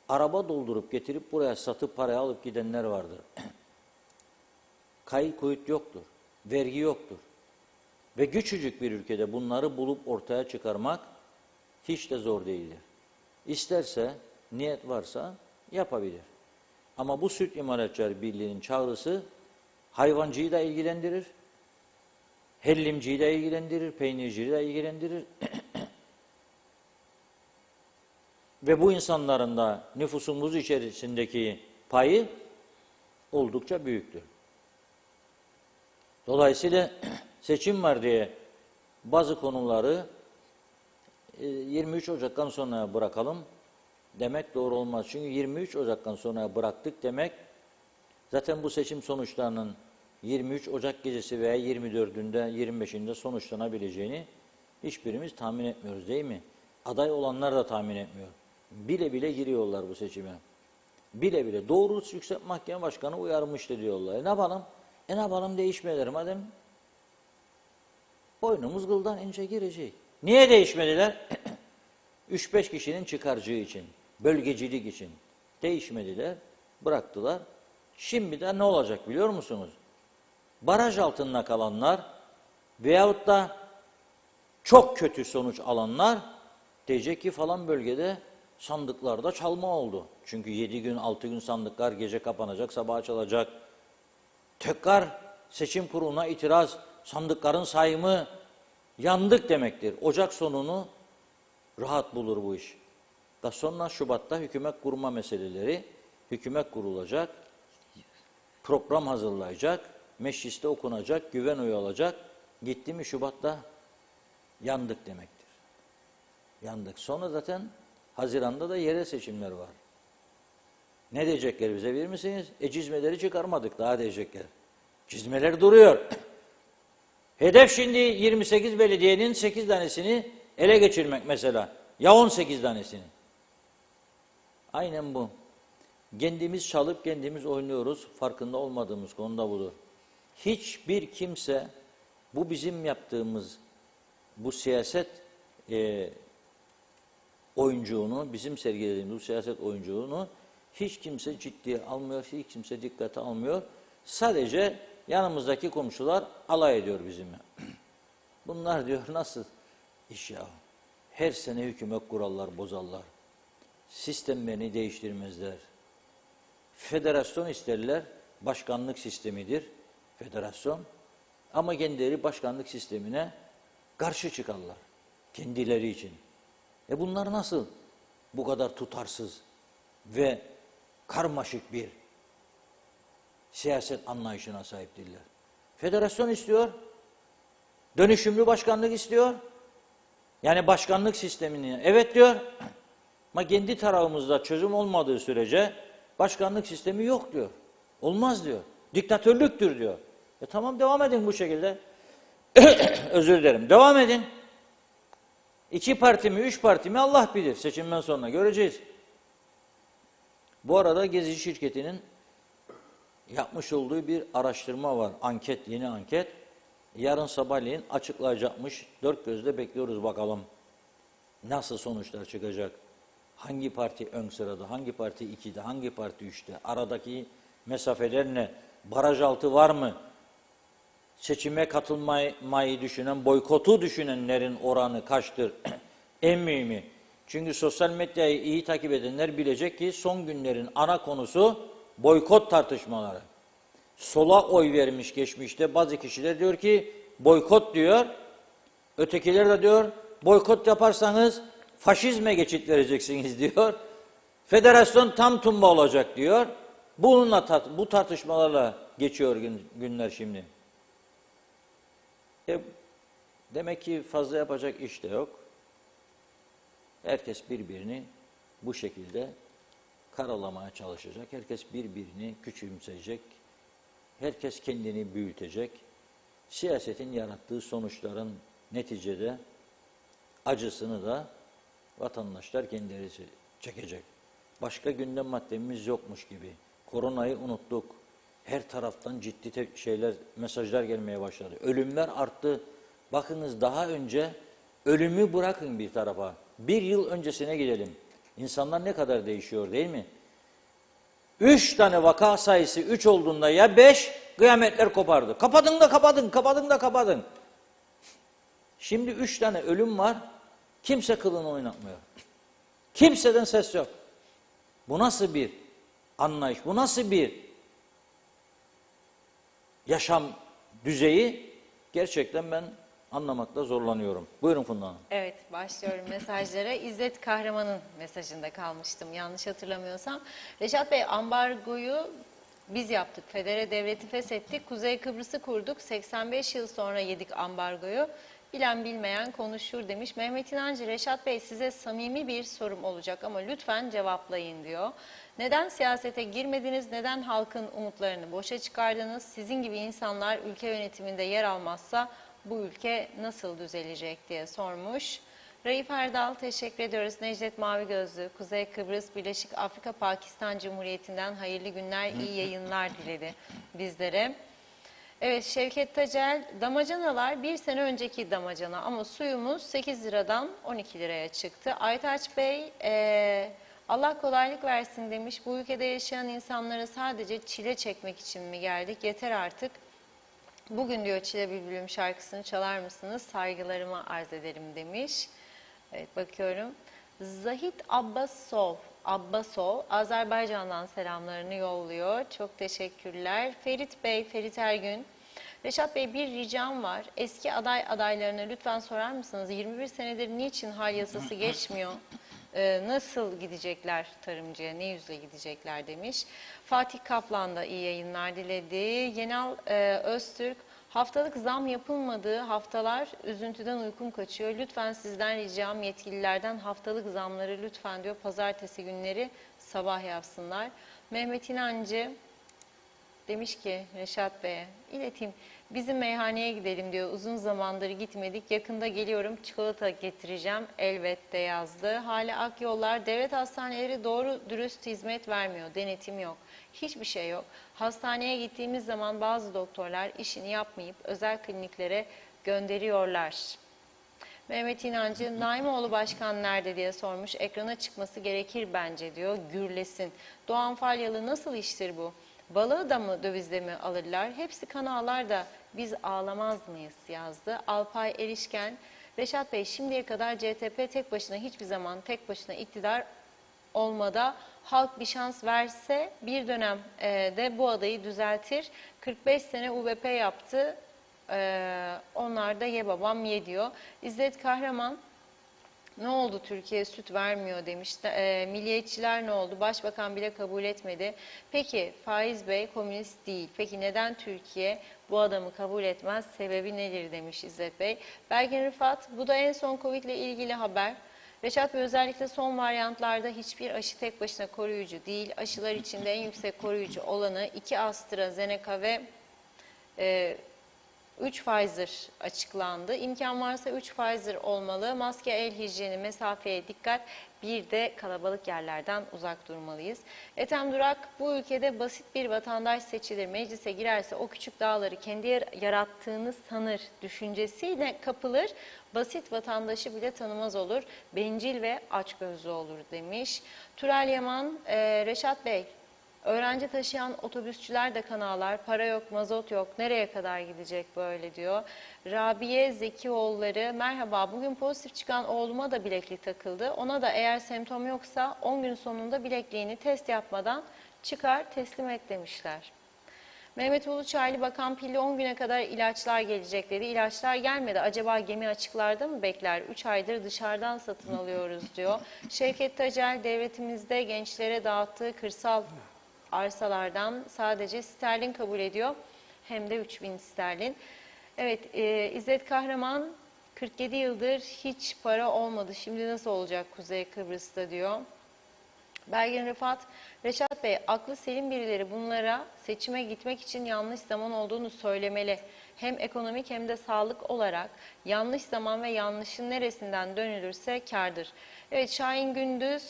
araba doldurup getirip buraya satıp parayı alıp gidenler vardır. Kayıt kuyut yoktur, vergi yoktur. Ve küçücük bir ülkede bunları bulup ortaya çıkarmak hiç de zor değildir. İsterse, niyet varsa yapabilir. Ama bu Süt İmalatçıları Birliği'nin çağrısı hayvancıyı da ilgilendirir, hellimciyi de ilgilendirir, peynirciyi de ilgilendirir. Ve bu insanların da nüfusumuz içerisindeki payı oldukça büyüktür. Dolayısıyla seçim var diye bazı konuları 23 Ocak'tan sonra bırakalım demek doğru olmaz. Çünkü 23 Ocak'tan sonra bıraktık demek zaten bu seçim sonuçlarının 23 Ocak gecesi veya 24'ünde 25'inde sonuçlanabileceğini hiçbirimiz tahmin etmiyoruz değil mi? Aday olanlar da tahmin etmiyor. Bile bile giriyorlar bu seçime. Bile bile. Doğru Yüksek Mahkeme Başkanı uyarmıştı diyorlar. Ne yapalım? Ne yapalım değişmeleri madem boynumuz kıldan ince girecek. Niye değişmediler? 3-5 kişinin çıkarcığı için, bölgecilik için değişmediler, bıraktılar. Şimdi de ne olacak biliyor musunuz? Baraj altında kalanlar veyahut da çok kötü sonuç alanlar diyecek ki falan bölgede sandıklarda çalma oldu. Çünkü 7 gün, 6 gün sandıklar gece kapanacak, sabah açılacak. Tekrar seçim kuruluna itiraz, sandıkların sayımı yandık demektir. Ocak sonunu rahat bulur bu iş. Daha sonra Şubat'ta hükümet kurma meseleleri, hükümet kurulacak, program hazırlayacak, mecliste okunacak, güven oyu alacak. Gitti mi Şubat'ta yandık demektir. Yandık. Sonra zaten Haziran'da da yerel seçimler var. Ne diyecekler bize, bilir misiniz? Cizmeleri çıkarmadık daha diyecekler. Cizmeler duruyor. Hedef şimdi 28 belediyenin 8 tanesini ele geçirmek mesela. Ya 18 tanesini. Aynen bu. Kendimiz çalıp kendimiz oynuyoruz. Farkında olmadığımız konuda budur. Hiçbir kimse bu bizim yaptığımız bu siyaset oyuncuğunu, bizim sergilediğimiz bu siyaset oyuncuğunu hiç kimse ciddiye almıyor, hiç kimse dikkate almıyor. Sadece yanımızdaki komşular alay ediyor bizimle. Bunlar diyor nasıl iş ya? Her sene hükümet kurallar, bozarlar. Sistemlerini değiştirmezler. Federasyon isterler, başkanlık sistemidir federasyon. Ama kendileri başkanlık sistemine karşı çıkarlar. Kendileri için. Bunlar nasıl bu kadar tutarsız ve karmaşık bir siyaset anlayışına sahip değiller? Federasyon istiyor, dönüşümlü başkanlık istiyor. Yani başkanlık sistemini evet diyor. Ama kendi tarafımızda çözüm olmadığı sürece başkanlık sistemi yok diyor. Olmaz diyor. Diktatörlüktür diyor. Tamam devam edin bu şekilde. Özür dilerim. Devam edin. 2 parti mi, 3 parti mi Allah bilir. Seçimden sonra göreceğiz. Bu arada Gezi şirketinin yapmış olduğu bir araştırma var. Anket, yeni anket. Yarın sabahleyin açıklayacakmış. 4 gözle bekliyoruz bakalım. Nasıl sonuçlar çıkacak? Hangi parti ön sırada, hangi parti 2'de, hangi parti 3'te? Aradaki mesafeler ne? Baraj altı var mı? Seçime katılmayı düşünen, boykotu düşünenlerin oranı kaçtır? En mühimi. Çünkü sosyal medyayı iyi takip edenler bilecek ki son günlerin ana konusu boykot tartışmaları. Sola oy vermiş geçmişte bazı kişiler diyor ki boykot diyor. Ötekiler de diyor boykot yaparsanız faşizme geçit vereceksiniz diyor. Federasyon tam tumba olacak diyor. Bu tartışmalarla geçiyor günler şimdi. Demek ki fazla yapacak iş de yok. Herkes birbirini bu şekilde karalamaya çalışacak. Herkes birbirini küçümseyecek. Herkes kendini büyütecek. Siyasetin yarattığı sonuçların neticede acısını da vatandaşlar kendileri çekecek. Başka gündem maddemiz yokmuş gibi. Koronayı unuttuk. Her taraftan ciddi mesajlar gelmeye başladı. Ölümler arttı. Bakınız daha önce ölümü bırakın bir tarafa. 1 yıl öncesine gidelim. İnsanlar ne kadar değişiyor değil mi? 3 tane vaka sayısı 3 olduğunda ya 5 kıyametler kopardı. Kapadın da kapadın, kapadın da kapadın. Şimdi 3 tane ölüm var. Kimse kılını oynatmıyor. Kimseden ses yok. Bu nasıl bir anlayış? Bu nasıl bir yaşam düzeyi? Gerçekten ben anlamakta zorlanıyorum. Buyurun Funda Hanım. Evet, başlıyorum mesajlara. İzzet Kahraman'ın mesajında kalmıştım yanlış hatırlamıyorsam. Reşat Bey, ambargoyu biz yaptık. Federe devleti feshettik. Kuzey Kıbrıs'ı kurduk. 85 yıl sonra yedik ambargoyu. Bilen bilmeyen konuşur demiş. Mehmet İnancı, Reşat Bey size samimi bir sorum olacak ama lütfen cevaplayın diyor. Neden siyasete girmediniz? Neden halkın umutlarını boşa çıkardınız? Sizin gibi insanlar ülke yönetiminde yer almazsa bu ülke nasıl düzelecek diye sormuş. Raif Erdal teşekkür ediyoruz. Necdet Mavigözlü, Kuzey Kıbrıs, Birleşik Afrika, Pakistan Cumhuriyeti'nden hayırlı günler, iyi yayınlar diledi bizlere. Evet, Şevket Tacel, damacanalar bir sene önceki damacana ama suyumuz 8 liradan 12 liraya çıktı. Aytaç Bey, Allah kolaylık versin demiş. Bu ülkede yaşayan insanlara sadece çile çekmek için mi geldik? Yeter artık. Bugün diyor Çile Bülbülüm şarkısını çalar mısınız? Saygılarımı arz ederim demiş. Evet, bakıyorum. Zahit Abbasov Azerbaycan'dan selamlarını yolluyor. Çok teşekkürler. Ferit Bey, Ferit Ergün. Reşat Bey, bir ricam var. Eski adaylarına lütfen sorar mısınız? 21 senedir niçin hal yasası geçmiyor? Nasıl gidecekler tarımcıya, ne yüzle gidecekler demiş. Fatih Kaplan da iyi yayınlar diledi. Yenal Öztürk, Haftalık zam yapılmadığı haftalar üzüntüden uykum kaçıyor. Lütfen sizden ricam yetkililerden haftalık zamları lütfen diyor pazartesi günleri sabah yapsınlar. Mehmet İnancı demiş ki Reşat Bey'e ileteyim. Bizim meyhaneye gidelim diyor. Uzun zamandır gitmedik. Yakında geliyorum çikolata getireceğim elbette yazdı. Hale Akyollar devlet hastaneleri doğru dürüst hizmet vermiyor. Denetim yok. Hiçbir şey yok. Hastaneye gittiğimiz zaman bazı doktorlar işini yapmayıp özel kliniklere gönderiyorlar. Mehmet İnancı, Naimoğlu Başkan nerede diye sormuş. Ekrana çıkması gerekir bence diyor. Gürlesin. Doğan Falyalı nasıl iştir bu? Balığı da mı dövizle mi alırlar? Hepsi kan ağlar da biz ağlamaz mıyız yazdı. Alpay Erişken, Reşat Bey şimdiye kadar CTP tek başına hiçbir zaman tek başına iktidar olmada halk bir şans verse bir dönem de bu adayı düzeltir. 45 sene UBP yaptı. Onlar da ye babam ye diyor. İzzet Kahraman ne oldu Türkiye süt vermiyor demiş. Milliyetçiler ne oldu? Başbakan bile kabul etmedi. Peki Faiz Bey komünist değil. Peki neden Türkiye bu adamı kabul etmez? Sebebi nedir demiş İzzet Bey. Belgin Rıfat bu da en son Covid ile ilgili haber. Reşat Bey özellikle son varyantlarda hiçbir aşı tek başına koruyucu değil. Aşılar içinde en yüksek koruyucu olanı 2 AstraZeneca ve 3 Pfizer açıklandı. İmkan varsa 3 Pfizer olmalı. Maske, el hijyeni, mesafeye dikkat. Bir de kalabalık yerlerden uzak durmalıyız. Ethem Durak, bu ülkede basit bir vatandaş seçilir, meclise girerse o küçük dağları kendi yarattığını sanır düşüncesiyle kapılır. Basit vatandaşı bile tanımaz olur. Bencil ve açgözlü olur demiş. Tural Yaman, Reşat Bey, öğrenci taşıyan otobüsçüler de kan ağlar, para yok, mazot yok, nereye kadar gidecek böyle diyor. Rabiye Zekioğulları, merhaba bugün pozitif çıkan oğluma da bileklik takıldı. Ona da eğer semptom yoksa 10 gün sonunda bilekliğini test yapmadan çıkar teslim et demişler. Mehmet Uluçaylı, Bakan Pilli 10 güne kadar ilaçlar gelecek dedi. İlaçlar gelmedi. Acaba gemi açıklarda mı bekler? 3 aydır dışarıdan satın alıyoruz diyor. Şevket Tacel, devletimizde gençlere dağıttığı kırsal arsalardan sadece sterlin kabul ediyor. Hem de 3000 sterlin. Evet, İzzet Kahraman 47 yıldır hiç para olmadı. Şimdi nasıl olacak Kuzey Kıbrıs'ta diyor. Belgin Rıfat, Reşat Bey aklı selim birileri bunlara seçime gitmek için yanlış zaman olduğunu söylemeli. Hem ekonomik hem de sağlık olarak yanlış zaman ve yanlışın neresinden dönülürse kârdır. Evet Şahin Gündüz,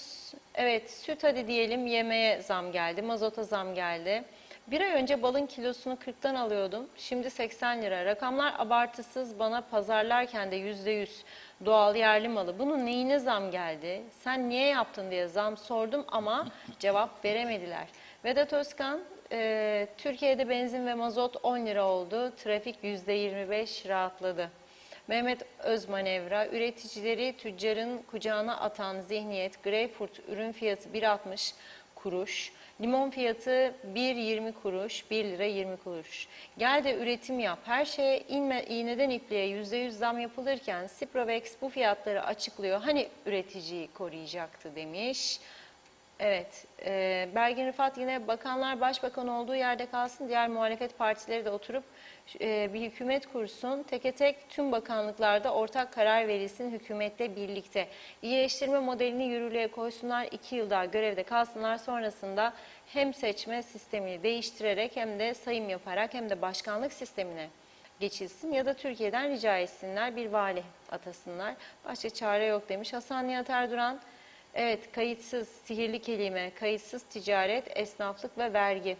evet süt hadi diyelim yemeğe zam geldi, mazota zam geldi. Bir ay önce balın kilosunu 40'tan alıyordum. Şimdi 80 lira. Rakamlar abartısız bana pazarlarken de %100 doğal yerli malı. Bunun neyine zam geldi? Sen niye yaptın diye zam sordum ama cevap veremediler. Vedat Özkan, Türkiye'de benzin ve mazot 10 lira oldu. Trafik %25 rahatladı. Mehmet Özmanevra, üreticileri tüccarın kucağına atan zihniyet, greyfurt ürün fiyatı 1,60 kuruş, limon fiyatı 1,20 kuruş, 1 lira 20 kuruş. Gel de üretim yap. Her şeye iğneden ipliğe %100 zam yapılırken Sprovex bu fiyatları açıklıyor. Hani üreticiyi koruyacaktı demiş. Evet, Belgin Rıfat yine bakanlar başbakan olduğu yerde kalsın, diğer muhalefet partileri de oturup bir hükümet kursun. Teke tek tüm bakanlıklarda ortak karar verilsin hükümetle birlikte. İyileştirme modelini yürürlüğe koysunlar, 2 yıl daha görevde kalsınlar. Sonrasında hem seçme sistemini değiştirerek hem de sayım yaparak hem de başkanlık sistemine geçilsin ya da Türkiye'den rica etsinler, bir vali atasınlar. Başka çare yok demiş. Hasan Nihat Erduran, evet kayıtsız, sihirli kelime, kayıtsız ticaret, esnaflık ve vergi.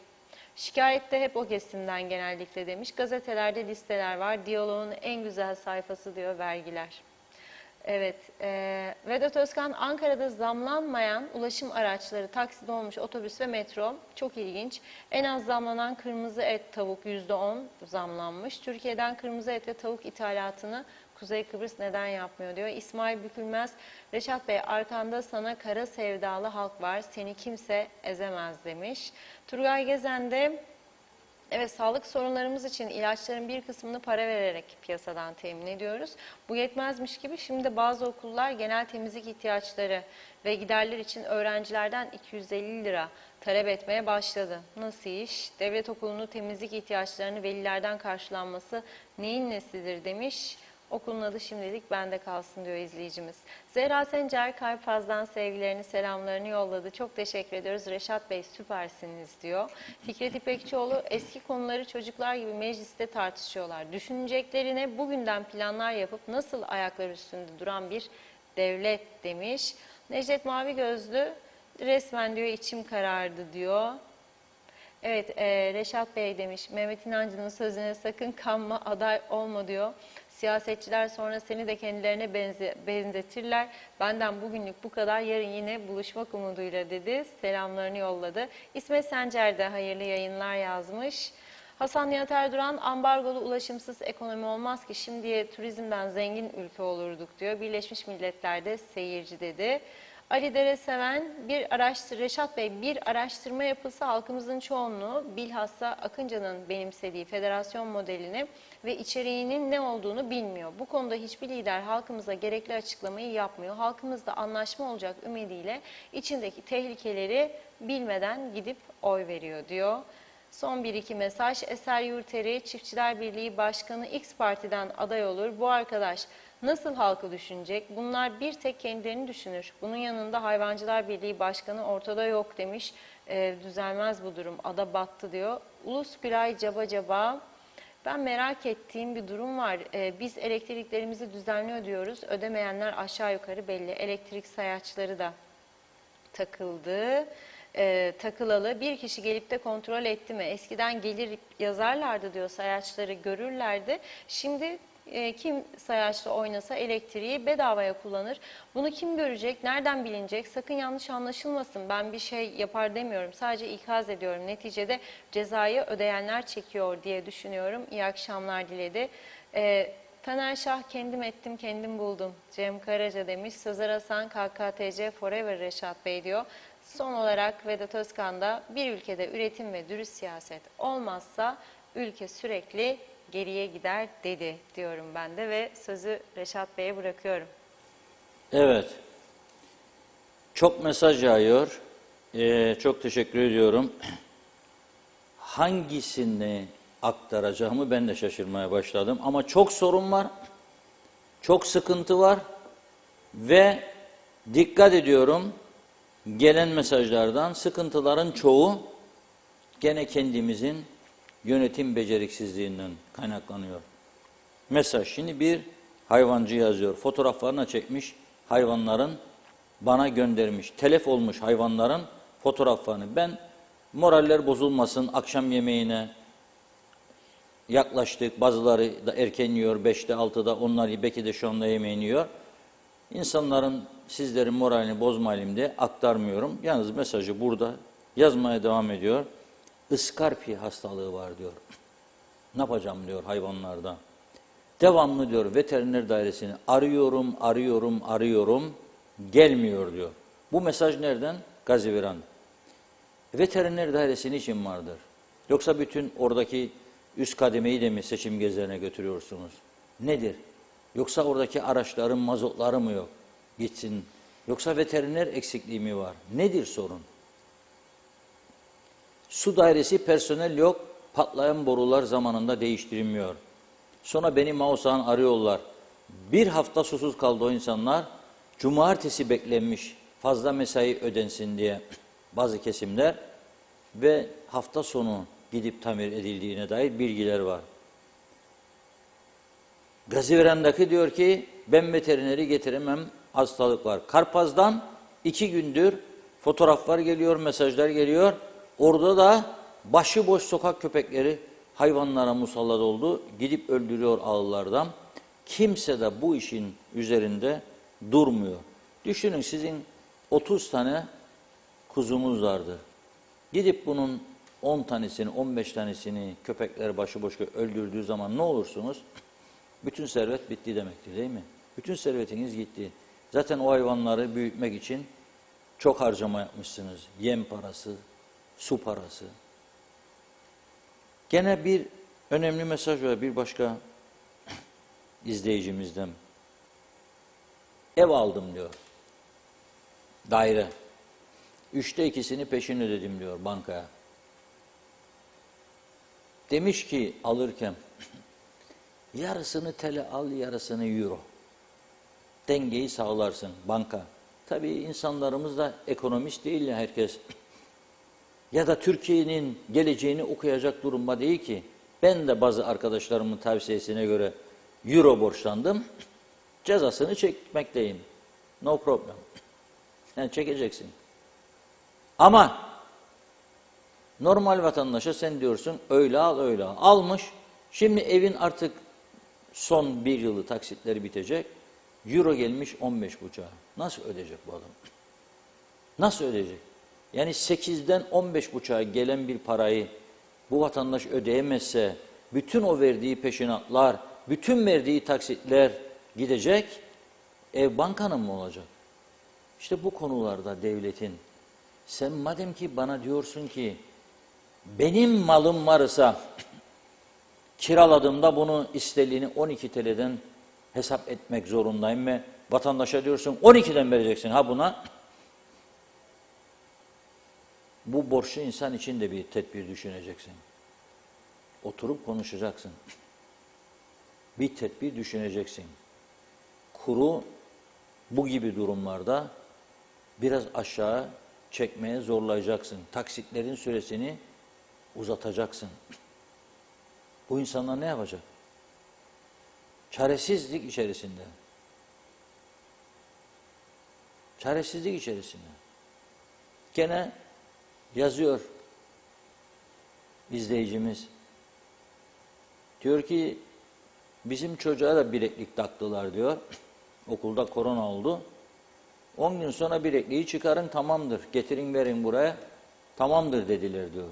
Şikayet de hep o kesimden genellikle demiş. Gazetelerde listeler var. Diyaloğun en güzel sayfası diyor vergiler. Evet, Vedat Özkan, Ankara'da zamlanmayan ulaşım araçları, taksi, dolmuş, otobüs ve metro çok ilginç. En az zamlanan kırmızı et, tavuk %10 zamlanmış. Türkiye'den kırmızı et ve tavuk ithalatını Kuzey Kıbrıs neden yapmıyor diyor. İsmail Bükülmez, Reşat Bey arkanda sana kara sevdalı halk var, seni kimse ezemez demiş. Turgay Gezen de, evet sağlık sorunlarımız için ilaçların bir kısmını para vererek piyasadan temin ediyoruz. Bu yetmezmiş gibi şimdi de bazı okullar genel temizlik ihtiyaçları ve giderler için öğrencilerden 250 lira talep etmeye başladı. Nasıl iş? Devlet okulunu temizlik ihtiyaçlarını velilerden karşılanması neyin nesidir demiş. Okulun adı şimdilik bende kalsın diyor izleyicimiz. Zehra Sencer Karpaz'dan sevgilerini, selamlarını yolladı. Çok teşekkür ediyoruz. Reşat Bey süpersiniz diyor. Fikret İpekçioğlu eski konuları çocuklar gibi mecliste tartışıyorlar. Düşüneceklerine bugünden planlar yapıp nasıl ayaklar üstünde duran bir devlet demiş. Necdet Mavi Gözlü resmen diyor içim karardı diyor. Evet, Reşat Bey demiş, Mehmet İnancı'nın sözüne sakın kanma, aday olma diyor. Siyasetçiler sonra seni de kendilerine benzetirler. Benden bugünlük bu kadar, yarın yine buluşmak umuduyla dedi. Selamlarını yolladı. İsmet Sencer de hayırlı yayınlar yazmış. Hasan Nihat Erduran, ambargolu ulaşımsız ekonomi olmaz ki şimdiye turizmden zengin ülke olurduk diyor. Birleşmiş Milletler'de seyirci dedi. Ali Dere Seven, Reşat Bey bir araştırma yapılsa halkımızın çoğunluğu bilhassa Akıncı'nın benimsediği federasyon modelini ve içeriğinin ne olduğunu bilmiyor. Bu konuda hiçbir lider halkımıza gerekli açıklamayı yapmıyor. Halkımızda anlaşma olacak ümidiyle içindeki tehlikeleri bilmeden gidip oy veriyor diyor. Son bir iki mesaj. Eser Yurteri, Çiftçiler Birliği Başkanı X partiden aday olur. Bu arkadaş nasıl halkı düşünecek? Bunlar bir tek kendilerini düşünür. Bunun yanında Hayvancılar Birliği Başkanı ortada yok demiş. Düzelmez bu durum. Ada battı diyor. Ulus Gülay Caba Caba. Ben merak ettiğim bir durum var. Biz elektriklerimizi düzenli ödüyoruz. Ödemeyenler aşağı yukarı belli. Elektrik sayaçları da takıldı. Takılalı bir kişi gelip de kontrol etti mi? Eskiden gelir yazarlardı diyor, sayaçları görürlerdi. Şimdi kim sayaçla oynasa elektriği bedavaya kullanır. Bunu kim görecek? Nereden bilinecek? Sakın yanlış anlaşılmasın. Ben bir şey yapar demiyorum. Sadece ikaz ediyorum. Neticede cezayı ödeyenler çekiyor diye düşünüyorum. İyi akşamlar diledi. Taner Şah kendim ettim kendim buldum. Cem Karaca demiş. Sözer Hasan KKTC Forever Reşat Bey diyor. Son olarak Vedat Özkan da bir ülkede üretim ve dürüst siyaset olmazsa ülke sürekli geriye gider dedi diyorum ben de ve sözü Reşat Bey'e bırakıyorum. Evet, çok mesaj yağıyor. Çok teşekkür ediyorum. Hangisini aktaracağımı ben de şaşırmaya başladım. Ama çok sorun var, çok sıkıntı var ve dikkat ediyorum gelen mesajlardan sıkıntıların çoğu gene kendimizin yönetim beceriksizliğinden kaynaklanıyor. Mesaj, şimdi bir hayvancı yazıyor, fotoğraflarını çekmiş hayvanların, bana göndermiş, telef olmuş hayvanların fotoğraflarını. Ben moraller bozulmasın, akşam yemeğine yaklaştık, bazıları da erken yiyor, 5'te 6'da, onlar belki de şu anda yemeğini yiyor. İnsanların, sizlerin moralini bozmayayım diye aktarmıyorum. Yalnız mesajı burada yazmaya devam ediyor. Iskarpi hastalığı var diyor. Ne yapacağım diyor hayvanlarda. Devamlı diyor veteriner dairesini arıyorum, gelmiyor diyor. Bu mesaj nereden? Gaziveran. Veteriner dairesi niçin vardır? Yoksa bütün oradaki üst kademeyi de mi seçim gezilerine götürüyorsunuz? Nedir? Yoksa oradaki araçların mazotları mı yok? Gitsin. Yoksa veteriner eksikliği mi var? Nedir sorun? Su dairesi personel yok. Patlayan borular zamanında değiştirilmiyor. Sonra beni Mausan arıyorlar. Bir hafta susuz kaldı o insanlar. Cumartesi beklenmiş fazla mesai ödensin diye bazı kesimler ve hafta sonu gidip tamir edildiğine dair bilgiler var. Gaziveren'daki diyor ki ben veterineri getiremem, hastalık var. Karpaz'dan 2 gündür fotoğraflar geliyor, mesajlar geliyor. Orada da başıboş sokak köpekleri hayvanlara musallat oldu. Gidip öldürüyor ağıllardan. Kimse de bu işin üzerinde durmuyor. Düşünün sizin 30 tane kuzumuz vardır. Gidip bunun 10 tanesini, 15 tanesini köpekler başıboş öldürdüğü zaman ne olursunuz? Bütün servet bitti demektir değil mi? Bütün servetiniz gitti. Zaten o hayvanları büyütmek için çok harcama yapmışsınız. Yem parası, su parası. Gene bir önemli mesaj var bir başka izleyicimizden. Ev aldım diyor. Daire. 2/3'ünü peşin ödedim diyor bankaya. Demiş ki alırken yarısını TL al, yarısını euro. Dengeyi sağlarsın banka. Tabii insanlarımız da ekonomist değil ya herkes. Ya da Türkiye'nin geleceğini okuyacak durumda değil ki. Ben de bazı arkadaşlarımın tavsiyesine göre euro borçlandım. Cezasını çekmekteyim. No problem. Yani çekeceksin. Ama normal vatandaşa sen diyorsun öyle al öyle al. Almış. Şimdi evin artık son bir yılı taksitleri bitecek. Euro gelmiş 15,5'a. Nasıl ödeyecek bu adam? Nasıl ödeyecek? Yani 8'den 15,5'a gelen bir parayı bu vatandaş ödeyemezse bütün o verdiği peşinatlar, bütün verdiği taksitler gidecek. Ev bankanın mı olacak? İşte bu konularda devletin sen madem ki bana diyorsun ki benim malım varsa kiraladığımda bunu istediğini 12 TL'den hesap etmek zorundayım ve vatandaşa diyorsun 12'den vereceksin ha buna. Bu borçlu insan için de bir tedbir düşüneceksin. Oturup konuşacaksın. Bir tedbir düşüneceksin. Kuru bu gibi durumlarda biraz aşağı çekmeye zorlayacaksın. Taksitlerin süresini uzatacaksın. Bu insanlar ne yapacak? Çaresizlik içerisinde. Çaresizlik içerisinde. Gene yazıyor izleyicimiz. Diyor ki bizim çocuğa da bileklik taktılar diyor. Okulda korona oldu. 10 gün sonra bilekliği çıkarın tamamdır. Getirin verin buraya. Tamamdır dediler diyor.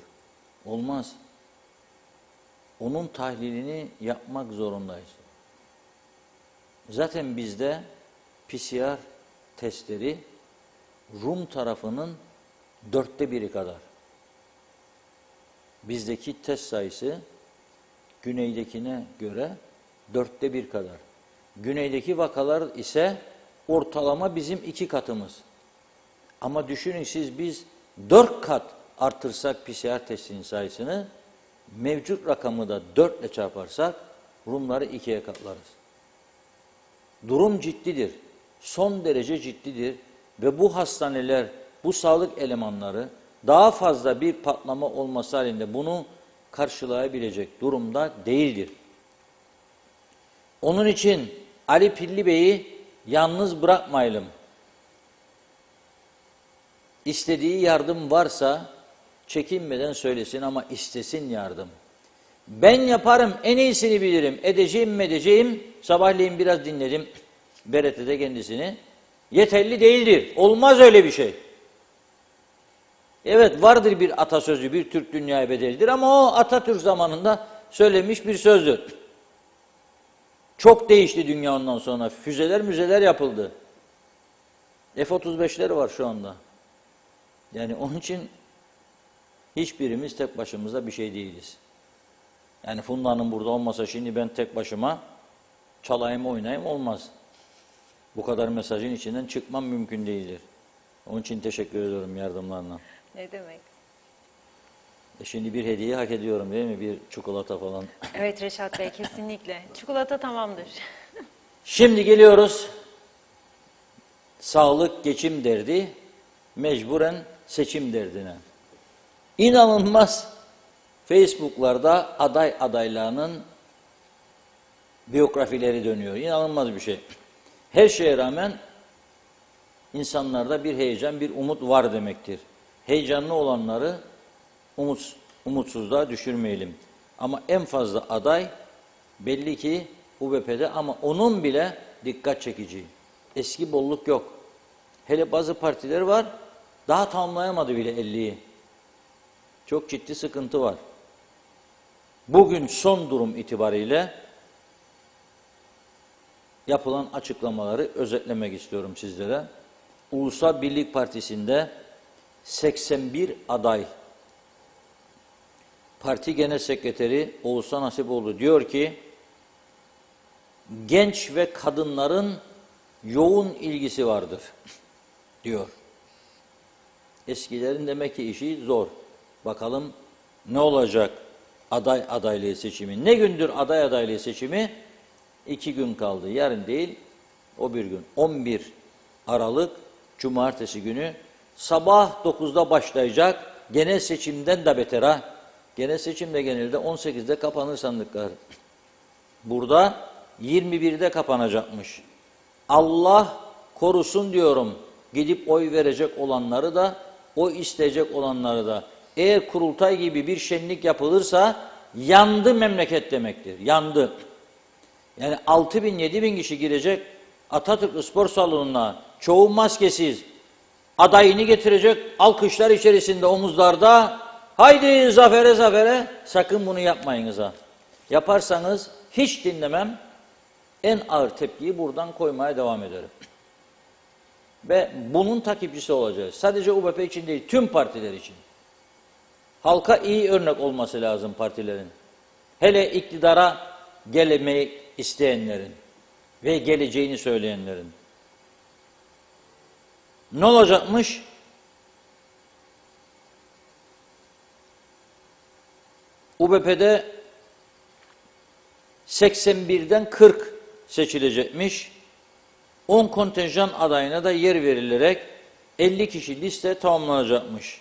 Olmaz. Onun tahlilini yapmak zorundayız. Zaten bizde PCR testleri Rum tarafının 1/4 kadar. Bizdeki test sayısı güneydekine göre 1/4 kadar. Güneydeki vakalar ise ortalama bizim 2 katımız. Ama düşünün siz biz 4 kat artırsak PCR testinin sayısını, mevcut rakamı da 4 ile çarparsak Rumları 2'ye katlarız. Durum ciddidir. Son derece ciddidir ve bu hastaneler, bu sağlık elemanları daha fazla bir patlama olması halinde bunu karşılayabilecek durumda değildir. Onun için Ali Pilli Bey'i yalnız bırakmayalım. İstediği yardım varsa çekinmeden söylesin ama istesin yardım. Ben yaparım, en iyisini bilirim, edeceğim. Sabahleyin biraz dinledim BRT'de kendisini. Yeterli değildir. Olmaz öyle bir şey. Evet vardır bir atasözü, bir Türk dünyaya bedelidir ama o Atatürk zamanında söylemiş bir sözdür. Çok değişti dünya ondan sonra. Füzeler yapıldı. F-35'ler var şu anda. Yani onun için hiçbirimiz tek başımıza bir şey değiliz. Yani Funda Hanım burada olmasa şimdi ben tek başıma çalayım oynayayım olmaz. Bu kadar mesajın içinden çıkmam mümkün değildir. Onun için teşekkür ediyorum yardımlarına. Ne demek? Şimdi bir hediye hak ediyorum değil mi? Bir çikolata falan. Evet Reşat Bey kesinlikle. Çikolata tamamdır. Şimdi geliyoruz. Sağlık, geçim derdi, mecburen seçim derdine. İnanılmaz Facebook'larda adaylarının biyografileri dönüyor. İnanılmaz bir şey. Her şeye rağmen insanlarda bir heyecan, bir umut var demektir. Heyecanlı olanları umutsuzluğa düşürmeyelim. Ama en fazla aday belli ki UBP'de ama onun bile dikkat çekici. Eski bolluk yok. Hele bazı partiler var, daha tamamlayamadı bile 50'yi. Çok ciddi sıkıntı var. Bugün son durum itibariyle yapılan açıklamaları özetlemek istiyorum sizlere. Ulusal Birlik Partisi'nde 81 aday. Parti Genel Sekreteri Oğuzhan Hasipoğlu diyor ki, genç ve kadınların yoğun ilgisi vardır, diyor. Eskilerin demek ki işi zor. Bakalım ne olacak aday adaylığı seçimi? Ne gündür aday adaylığı seçimi? 2 gün kaldı. Yarın değil, o bir gün. 11 Aralık Cumartesi günü sabah 9'da başlayacak. Genel seçimden de beter ha. Genel seçimde genelde 18'de kapanır sandıklar. Burada 21'de kapanacakmış. Allah korusun diyorum. Gidip oy verecek olanları da, oy isteyecek olanları da. Eğer kurultay gibi bir şenlik yapılırsa yandı memleket demektir. Yandı. Yani 6 bin, 7 bin kişi girecek Atatürk Spor Salonu'na, çoğu maskesiz, adayını getirecek, alkışlar içerisinde omuzlarda, haydi zafere zafere, sakın bunu yapmayınız ha. Yaparsanız hiç dinlemem, en ağır tepkiyi buradan koymaya devam ederim. Ve bunun takipçisi olacağız. Sadece UBP için değil, tüm partiler için. Halka iyi örnek olması lazım partilerin. Hele iktidara gelmeyi isteyenlerin ve geleceğini söyleyenlerin. Ne olacakmış? UBP'de 81'den 40 seçilecekmiş. 10 kontenjan adayına da yer verilerek 50 kişi liste tamamlanacakmış.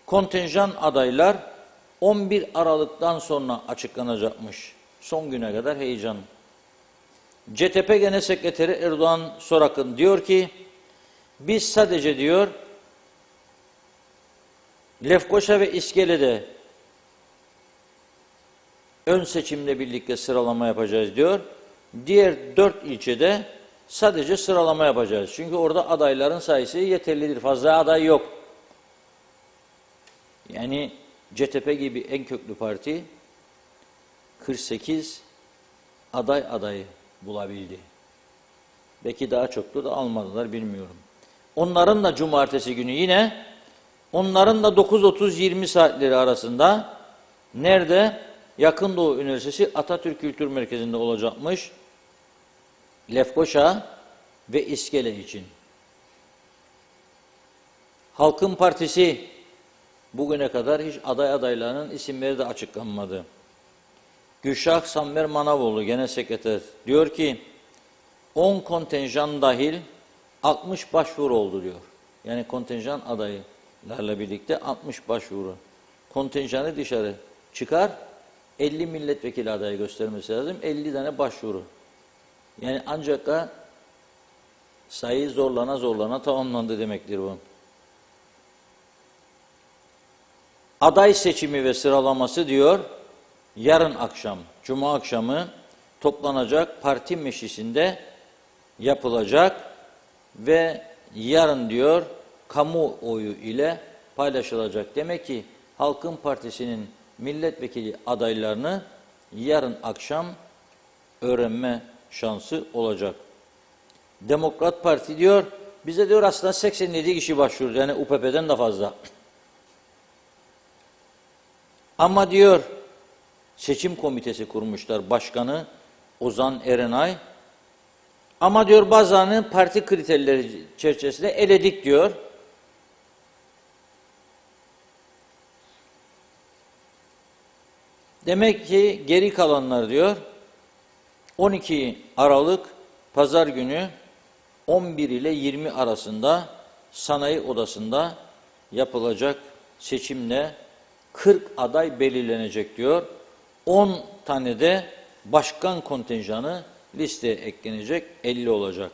Kontenjan adaylar 11 Aralık'tan sonra açıklanacakmış. Son güne kadar heyecan. CTP Genel Sekreteri Erdoğan Sorak'ın diyor ki, biz sadece diyor Lefkoşa ve İskele'de ön seçimle birlikte sıralama yapacağız diyor. Diğer 4 ilçede sadece sıralama yapacağız. Çünkü orada adayların sayısı yeterlidir. Fazla aday yok. Yani CTP gibi en köklü parti 48 adayı bulabildi. Belki daha çoktu da almadılar bilmiyorum. Onların da cumartesi günü yine onların da 9:30-20 saatleri arasında nerede? Yakın Doğu Üniversitesi Atatürk Kültür Merkezi'nde olacakmış. Lefkoşa ve İskele için. Halkın Partisi bugüne kadar hiç adaylarının isimleri de açıklanmadı. Gülşah Samver Manavoğlu Genel Sekreter diyor ki 10 kontenjan dahil 60 başvuru oldu diyor. Yani kontenjan adaylarla birlikte 60 başvuru. Kontenjanı dışarı çıkar, 50 milletvekili adayı göstermesi lazım, 50 tane başvuru. Yani ancak da sayı zorlana tamamlandı demektir bu. Aday seçimi ve sıralaması diyor, yarın akşam, Cuma akşamı toplanacak parti meclisinde yapılacak ve yarın diyor kamuoyu ile paylaşılacak. Demek ki Halkın Partisi'nin milletvekili adaylarını yarın akşam öğrenme şansı olacak. Demokrat Parti diyor, bize diyor aslında 87 kişi başvurdu. Yani UPP'den de fazla. Ama diyor seçim komitesi kurmuşlar. Başkanı Ozan Erenay. Ama diyor bazılarını parti kriterleri çerçevesinde eledik diyor. Demek ki geri kalanlar diyor 12 Aralık Pazar günü 11 ile 20 arasında sanayi odasında yapılacak seçimle 40 aday belirlenecek diyor. 10 tane de başkan kontenjanı listeye eklenecek, 50 olacak.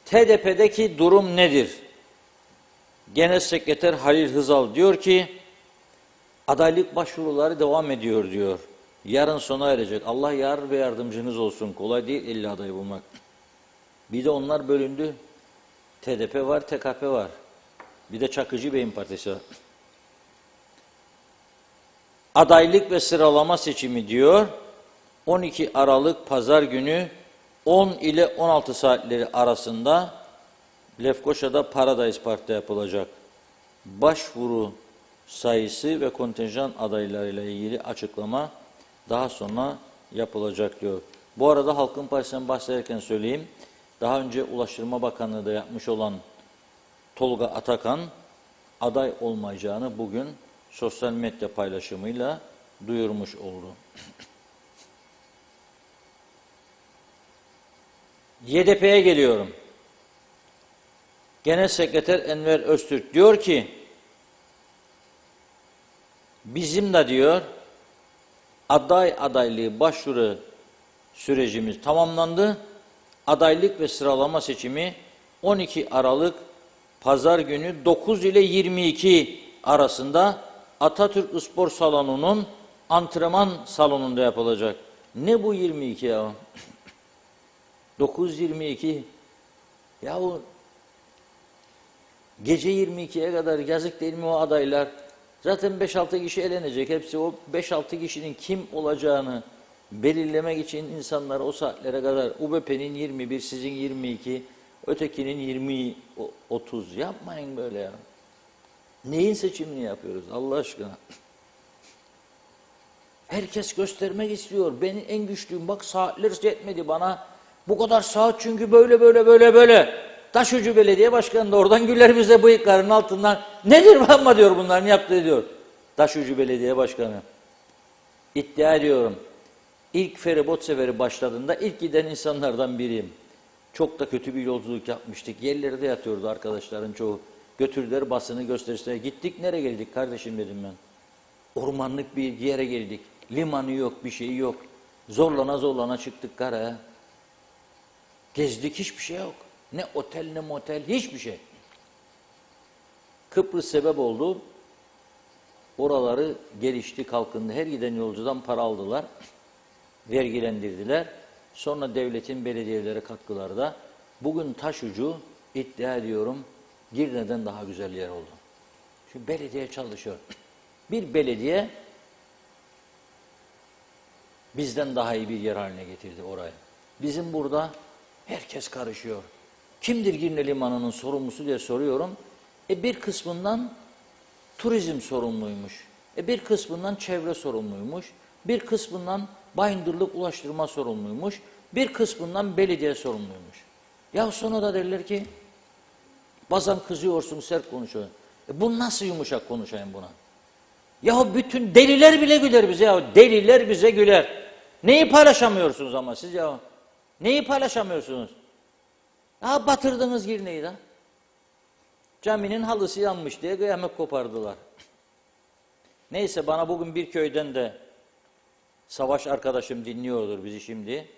TDP'deki durum nedir? Genel Sekreter Halil Hızal diyor ki, adaylık başvuruları devam ediyor diyor. Yarın sona erecek. Allah yar ve yardımcınız olsun. Kolay değil 50 adayı bulmak. Bir de onlar bölündü. TDP var, TKP var. Bir de Çakıcı Bey'in partisi var. Adaylık ve sıralama seçimi diyor. 12 Aralık Pazar günü 10 ile 16 saatleri arasında Lefkoşa'da Paradise Park'ta yapılacak. Başvuru sayısı ve kontenjan adaylarıyla ilgili açıklama daha sonra yapılacak diyor. Bu arada Halkın Partisi'nden bahsederken söyleyeyim. Daha önce Ulaştırma Bakanlığı da yapmış olan Tolga Atakan aday olmayacağını bugün sosyal medya paylaşımıyla duyurmuş oldu. YDP'ye geliyorum. Genel Sekreter Enver Öztürk diyor ki, bizim de diyor adaylığı başvuru sürecimiz tamamlandı. Adaylık ve sıralama seçimi 12 Aralık Pazar günü 9 ile 22 arasında Atatürk Spor Salonu'nun antrenman salonunda yapılacak. Ne bu 22 ya? 9-22 yahu gece 22'ye kadar yazık değil mi o adaylar? Zaten 5-6 kişi elenecek. Hepsi o 5-6 kişinin kim olacağını belirlemek için insanlar o saatlere kadar UBP'nin 21, sizin 22, ötekinin 20-30. Yapmayın böyle ya. Neyin seçimini yapıyoruz Allah aşkına? Herkes göstermek istiyor. Ben en güçlüyüm. Bak saatler yetmedi bana. Bu kadar saat çünkü böyle. Taşucu Belediye Başkanı da oradan güler bize bıyıklarının altından. Nedir ama diyor bunların yaptığı diyor. Taşucu Belediye Başkanı. İddia ediyorum. İlk feribot seferi başladığında ilk giden insanlardan biriyim. Çok da kötü bir yolculuk yapmıştık. Yerlerde yatıyordu arkadaşların çoğu. Götürdüler basını gösterisine. Gittik nereye geldik kardeşim dedim ben. Ormanlık bir yere geldik. Limanı yok, bir şey yok. Zorlana çıktık karaya. Gezdik, hiçbir şey yok. Ne otel ne motel, hiçbir şey. Kıbrıs sebep oldu. Oraları gelişti, kalkındı. Her giden yolcudan para aldılar. Vergilendirdiler. Sonra devletin belediyelere katkıları da. Bugün Taşucu iddia ediyorum Girne'den daha güzel yer oldu. Çünkü belediye çalışıyor. Bir belediye bizden daha iyi bir yer haline getirdi orayı. Bizim burada herkes karışıyor. Kimdir Girne Limanı'nın sorumlusu diye soruyorum. Bir kısmından turizm sorumluymuş. Bir kısmından çevre sorumluymuş. Bir kısmından bayındırlık ulaştırma sorumluymuş. Bir kısmından belediye sorumluymuş. Ya sonra da derler ki bazen kızıyorsun, sert konuşuyorsun. Bu nasıl yumuşak konuşayım buna? Ya bütün deliler bile güler bize ya. Deliler bize güler. Neyi paylaşamıyorsunuz ama siz ya? Neyi paylaşamıyorsunuz? Ha batırdınız Girne'yi de. Caminin halısı yanmış diye kıyamet kopardılar. Neyse bana bugün bir köyden de Savaş arkadaşım dinliyordur bizi şimdi.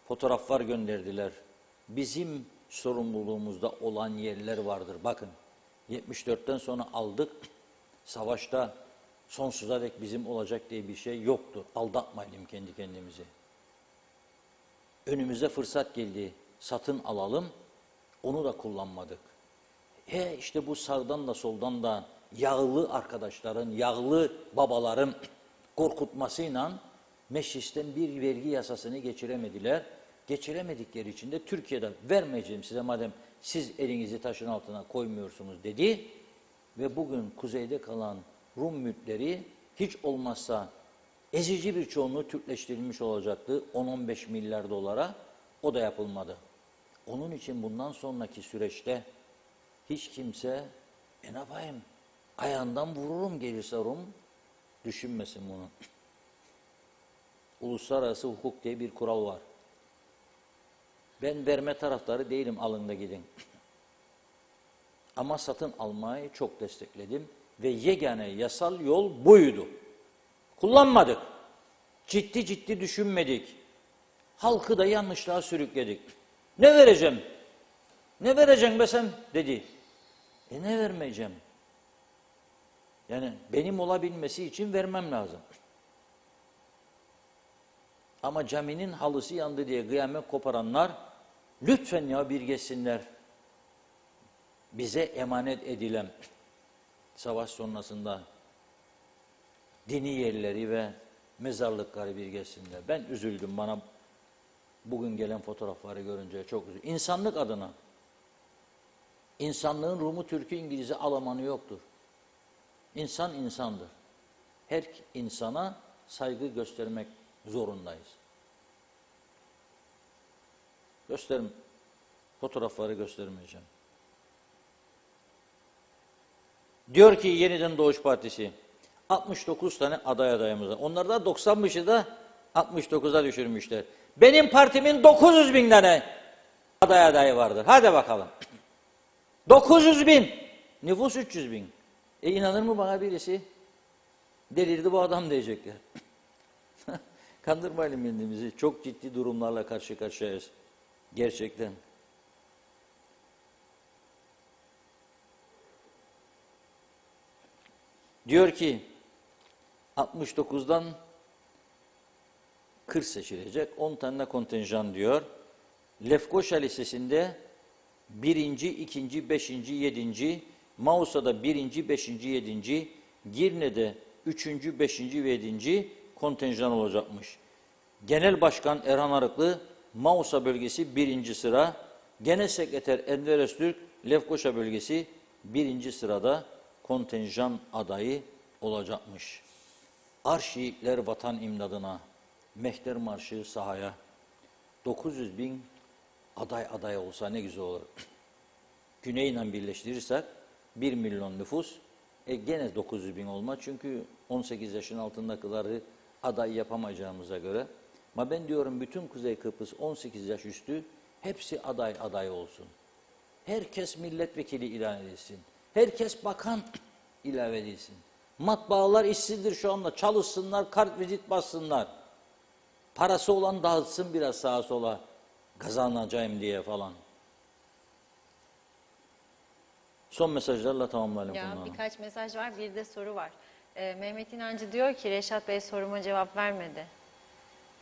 Fotoğraflar gönderdiler. Bizim sorumluluğumuzda olan yerler vardır. Bakın 74'ten sonra aldık. Savaşta sonsuza dek bizim olacak diye bir şey yoktur. Aldatmayalım kendi kendimizi. Önümüze fırsat geldi. Satın alalım. Onu da kullanmadık. İşte bu sağdan da soldan da yağlı arkadaşların, yağlı babaların korkutmasıyla meclisten bir vergi yasasını geçiremediler. Geçiremedikleri için de Türkiye'de vermeyeceğim size madem siz elinizi taşın altına koymuyorsunuz dedi. Ve bugün kuzeyde kalan Rum mülkleri hiç olmazsa ezici bir çoğunluğu Türkleştirilmiş olacaktı 10-15 milyar dolara. O da yapılmadı. Onun için bundan sonraki süreçte hiç kimse ne yapayım ayağından vururum gelirse Rum düşünmesin bunu. Uluslararası hukuk diye bir kural var. Ben verme taraftarı değilim alın da gidin. Ama satın almayı çok destekledim ve yegane yasal yol buydu. Kullanmadık. Ciddi düşünmedik. Halkı da yanlışlığa sürükledik. Ne vereceğim? Ne vereceğim be sen dedi. Ne vermeyeceğim? Yani benim olabilmesi için vermem lazım. Ama caminin halısı yandı diye kıyamet koparanlar lütfen ya bir geçsinler. Bize emanet edilen savaş sonrasında dini yerleri ve mezarlıkları bir geçsinler. Ben üzüldüm bana bugün gelen fotoğrafları görünce çok üzüldüm. İnsanlık adına. İnsanlığın Rumu, Türk'ü, İngiliz'i, Almanı yoktur. İnsan insandır. Her insana saygı göstermek zorundayız. Fotoğrafları göstermeyeceğim. Diyor ki Yeniden Doğuş Partisi 69 tane adayımız var. Onlar da 90'mışı da 69'a düşürmüşler. Benim partimin 900 bin tane adayı vardır. Hadi bakalım. 900 bin. Nüfus 300 bin. İnanır mı bana birisi? Delirdi bu adam diyecekler. Kandırmayalım kendimizi. Çok ciddi durumlarla karşı karşıyayız. Gerçekten. Diyor ki 69'dan 40 seçilecek. 10 tane kontenjan diyor. Lefkoşa Lisesi'nde 1. 2. 5. 7. Mausa'da 1. 5. 7. Girne'de 3. 5. ve 7. kontenjan olacakmış. Genel Başkan Erhan Arıklı Mausa bölgesi 1. sıra. Genel Sekreter Enver Öztürk Lefkoşa bölgesi 1. sırada kontenjan adayı olacakmış. Arşivler vatan imdadına, Mehter Marşı sahaya, 900 bin aday olsa ne güzel olur. Güney'le birleştirirsek 1 milyon nüfus, gene 900 bin olmaz. Çünkü 18 yaşın altındakileri aday yapamayacağımıza göre. Ama ben diyorum bütün Kuzey Kıbrıs 18 yaş üstü hepsi aday olsun. Herkes milletvekili ilan edilsin. Herkes bakan ilave edilsin. Matbaalar işsizdir şu anda. Çalışsınlar, kart vizit bassınlar. Parası olan dağıtsın biraz sağa sola. Kazanacağım diye falan. Son mesajlarla tamamlayalım. Birkaç mesaj var, bir de soru var. Mehmet İnancı diyor ki Reşat Bey soruma cevap vermedi.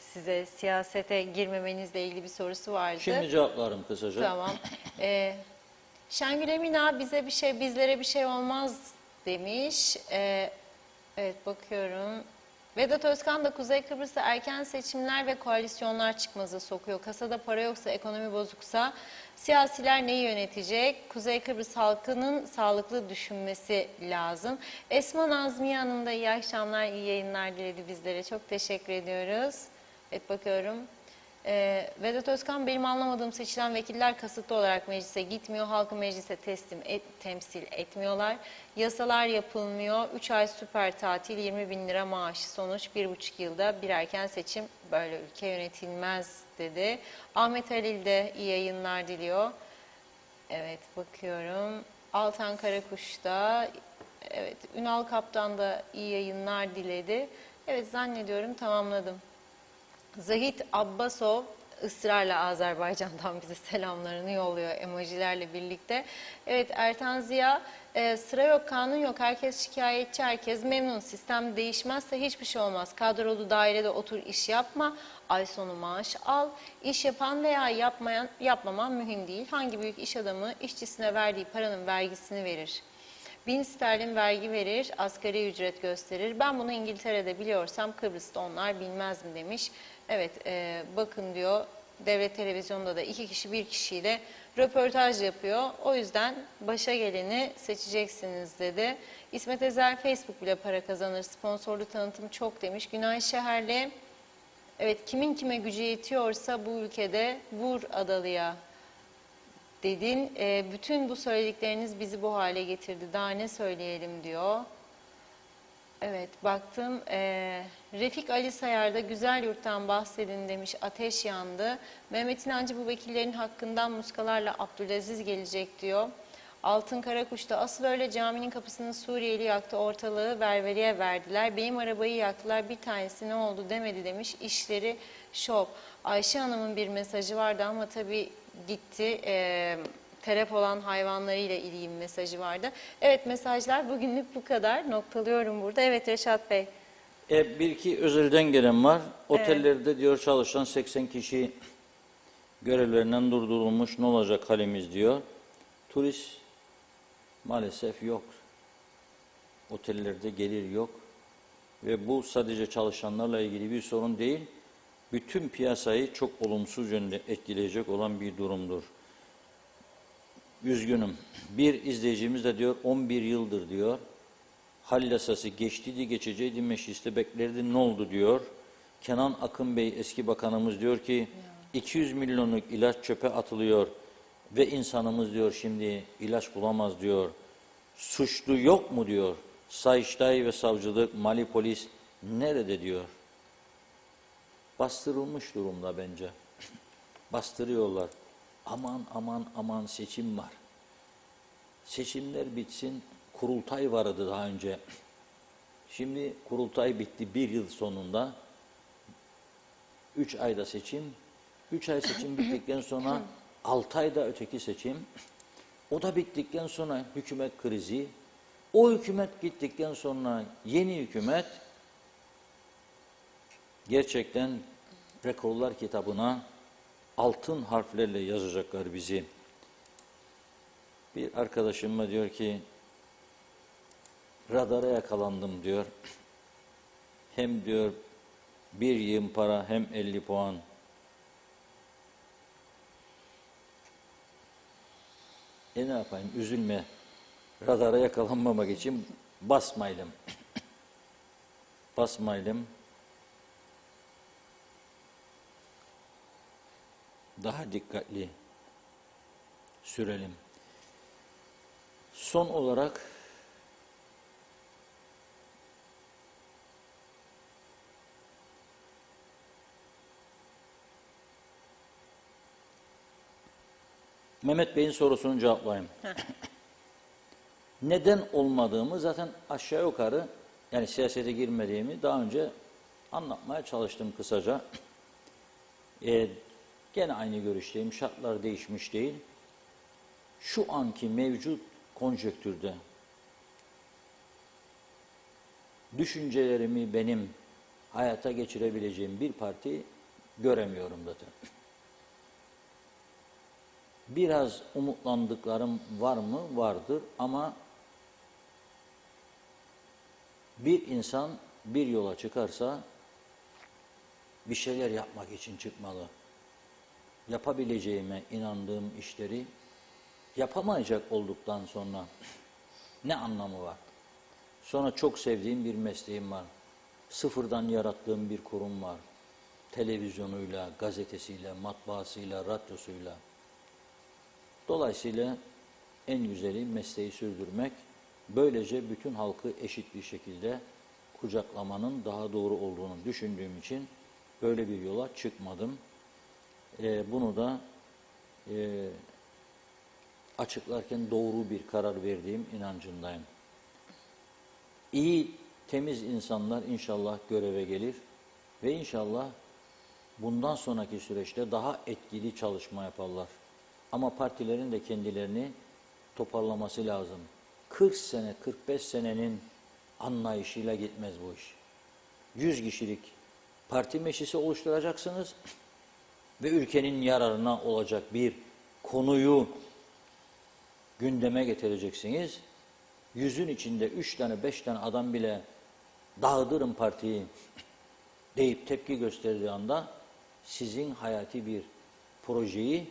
Size siyasete girmemenizle ilgili bir sorusu vardı. Şimdi cevaplarım kısaca. Tamam. Şengül Emina bizlere bir şey olmaz demiş. Evet bakıyorum. Vedat Özkan da Kuzey Kıbrıs'ta erken seçimler ve koalisyonlar çıkmazı sokuyor. Kasada para yoksa, ekonomi bozuksa siyasiler neyi yönetecek? Kuzey Kıbrıs halkının sağlıklı düşünmesi lazım. Esma Nazmiye Hanım da iyi akşamlar, iyi yayınlar diledi bizlere. Çok teşekkür ediyoruz. Evet bakıyorum. Vedat Özkan benim anlamadığım seçilen vekiller kasıtlı olarak meclise gitmiyor. Halkı meclise temsil etmiyorlar. Yasalar yapılmıyor. 3 ay süper tatil, 20 bin lira maaşı sonuç. 1,5 yılda bir erken seçim, böyle ülke yönetilmez dedi. Ahmet Halil de iyi yayınlar diliyor. Evet bakıyorum. Altan Karakuş da, evet Ünal Kaptan da iyi yayınlar diledi. Evet zannediyorum tamamladım. Zahit Abbasov ısrarla Azerbaycan'dan bize selamlarını yolluyor emojilerle birlikte. Evet Ertan Ziya, sıra yok, kanun yok, herkes şikayetçi, herkes memnun. Sistem değişmezse hiçbir şey olmaz. Kadrolu dairede otur, iş yapma, ay sonu maaş al. İş yapan veya yapmaman mühim değil. Hangi büyük iş adamı işçisine verdiği paranın vergisini verir? 1000 sterlin vergi verir, asgari ücret gösterir. Ben bunu İngiltere'de biliyorsam Kıbrıs'ta onlar bilmez mi demiş. Evet bakın diyor, devlet televizyonunda da 2 kişi 1 kişiyle röportaj yapıyor. O yüzden başa geleni seçeceksiniz dedi. İsmet Ezer Facebook bile para kazanır, sponsorlu tanıtım çok demiş. Günay Şeher'le evet kimin kime gücü yetiyorsa bu ülkede vur Adalı'ya dedin. Bütün bu söyledikleriniz bizi bu hale getirdi. Daha ne söyleyelim diyor. Evet baktım. Refik Ali Sayar'da güzel yurttan bahsedin demiş. Ateş yandı. Mehmet İnancı bu vekillerin hakkından muskalarla Abdülaziz gelecek diyor. Altın Karakuş'ta asıl öyle caminin kapısını Suriyeli yaktı, ortalığı berveriye verdiler. Benim arabayı yaktılar, bir tanesi ne oldu demedi demiş. İşleri şov. Ayşe Hanım'ın bir mesajı vardı ama tabii gitti. Telef olan hayvanlarıyla ilgili mesajı vardı. Evet mesajlar bugünlük bu kadar. Noktalıyorum burada. Evet Reşat Bey. Bir iki özelden gelen var. Otellerde diyor çalışan 80 kişi görevlerinden durdurulmuş. Ne olacak halimiz diyor. Turist maalesef yok. Otellerde gelir yok. Ve bu sadece çalışanlarla ilgili bir sorun değil. Bütün piyasayı çok olumsuz yönde etkileyecek olan bir durumdur. Üzgünüm. Bir izleyicimiz de diyor 11 yıldır diyor. Hal yasası geçtiydi geçeceydi mecliste beklerdi ne oldu diyor. Kenan Akın Bey eski bakanımız diyor ki 200 milyonluk ilaç çöpe atılıyor ve insanımız diyor şimdi ilaç bulamaz diyor. Suçlu yok mu diyor. Sayıştay ve savcılık, Mali polis nerede diyor. Bastırılmış durumda bence. Bastırıyorlar. Aman aman aman seçim var. Seçimler bitsin. Kurultay vardı daha önce. Şimdi kurultay bitti 1 yıl sonunda. 3 ayda seçim. 3 ay seçim bittikten sonra 6 ayda öteki seçim. O da bittikten sonra hükümet krizi. O hükümet gittikten sonra yeni hükümet gerçekten rekorlar kitabına altın harflerle yazacaklar bizi. Bir arkadaşıma diyor ki radara yakalandım diyor. Hem diyor bir yığın para hem 50 puan. Ne yapayım üzülme. Radara yakalanmamak için basmayalım. Basmayalım. Daha dikkatli sürelim. Son olarak Mehmet Bey'in sorusunu cevaplayayım. Neden olmadığımı zaten aşağı yukarı yani siyasete girmediğimi daha önce anlatmaya çalıştım kısaca. Gene aynı görüşteyim. Şartlar değişmiş değil. Şu anki mevcut konjektürde düşüncelerimi benim hayata geçirebileceğim bir parti göremiyorum zaten. Biraz umutlandıklarım var mı? Vardır ama bir insan bir yola çıkarsa bir şeyler yapmak için çıkmalı. Yapabileceğime inandığım işleri yapamayacak olduktan sonra ne anlamı var? Sonra çok sevdiğim bir mesleğim var. Sıfırdan yarattığım bir kurum var. Televizyonuyla, gazetesiyle, matbaasıyla, radyosuyla. Dolayısıyla en güzeli mesleği sürdürmek. Böylece bütün halkı eşit bir şekilde kucaklamanın daha doğru olduğunu düşündüğüm için böyle bir yola çıkmadım. Bunu da açıklarken doğru bir karar verdiğim inancındayım. İyi, temiz insanlar inşallah göreve gelir ve inşallah bundan sonraki süreçte daha etkili çalışma yaparlar. Ama partilerin de kendilerini toparlaması lazım. 40 sene, 45 senenin anlayışıyla gitmez bu iş. 100 kişilik parti meclisi oluşturacaksınız ve ülkenin yararına olacak bir konuyu gündeme getireceksiniz. 100'ün içinde 3 tane 5 tane adam bile dağıtırım partiyi deyip tepki gösterdiği anda sizin hayati bir projeyi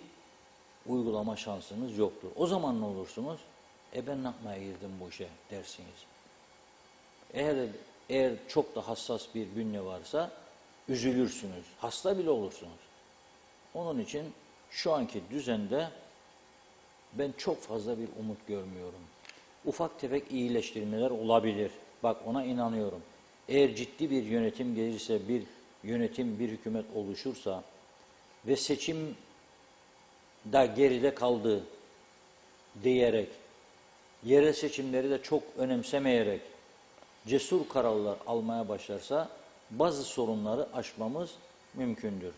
uygulama şansınız yoktur. O zaman ne olursunuz? Ben ne yapmaya girdim bu işe dersiniz. Eğer çok da hassas bir bünye varsa üzülürsünüz. Hasta bile olursunuz. Onun için şu anki düzende ben çok fazla bir umut görmüyorum. Ufak tefek iyileştirmeler olabilir. Bak ona inanıyorum. Eğer ciddi bir yönetim gelirse, bir yönetim, bir hükümet oluşursa ve seçim da geride kaldı diyerek, yerel seçimleri de çok önemsemeyerek cesur kararlar almaya başlarsa bazı sorunları aşmamız mümkündür.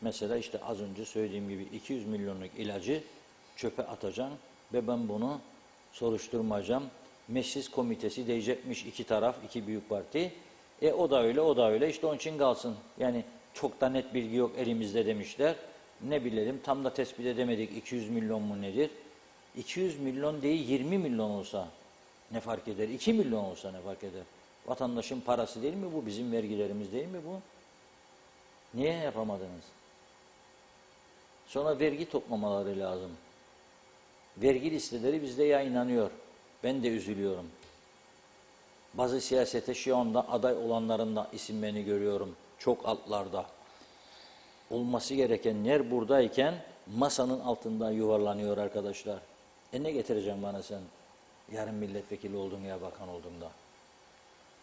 Mesela işte az önce söylediğim gibi 200 milyonluk ilacı çöpe atacağım ve ben bunu soruşturmayacağım. Meclis komitesi diyecekmiş iki taraf, iki büyük parti. O da öyle, o da öyle. İşte onun için kalsın. Yani çok da net bilgi yok elimizde demişler. Ne bilelim tam da tespit edemedik 200 milyon mu nedir? 200 milyon değil 20 milyon olsa ne fark eder? 2 milyon olsa ne fark eder? Vatandaşın parası değil mi bu? Bizim vergilerimiz değil mi bu? Niye yapamadınız? Sonra vergi toplamaları lazım. Vergi listeleri bizde yayınlanıyor. Ben de üzülüyorum. Bazı siyasete şu anda aday olanların da isimlerini görüyorum. Çok altlarda. Olması gerekenler buradayken masanın altında yuvarlanıyor arkadaşlar. Ne getireceğim bana sen? yarın milletvekili olduğum ya bakan olduğumda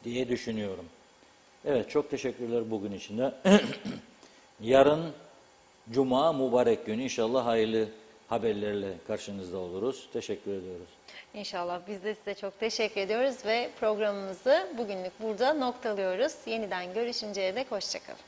diye düşünüyorum. Evet, çok teşekkürler bugün için de. Yarın Cuma mübarek günü, inşallah hayırlı haberlerle karşınızda oluruz. Teşekkür ediyoruz. İnşallah biz de size çok teşekkür ediyoruz ve programımızı bugünlük burada noktalıyoruz. Yeniden görüşünceye dek hoşça kalın.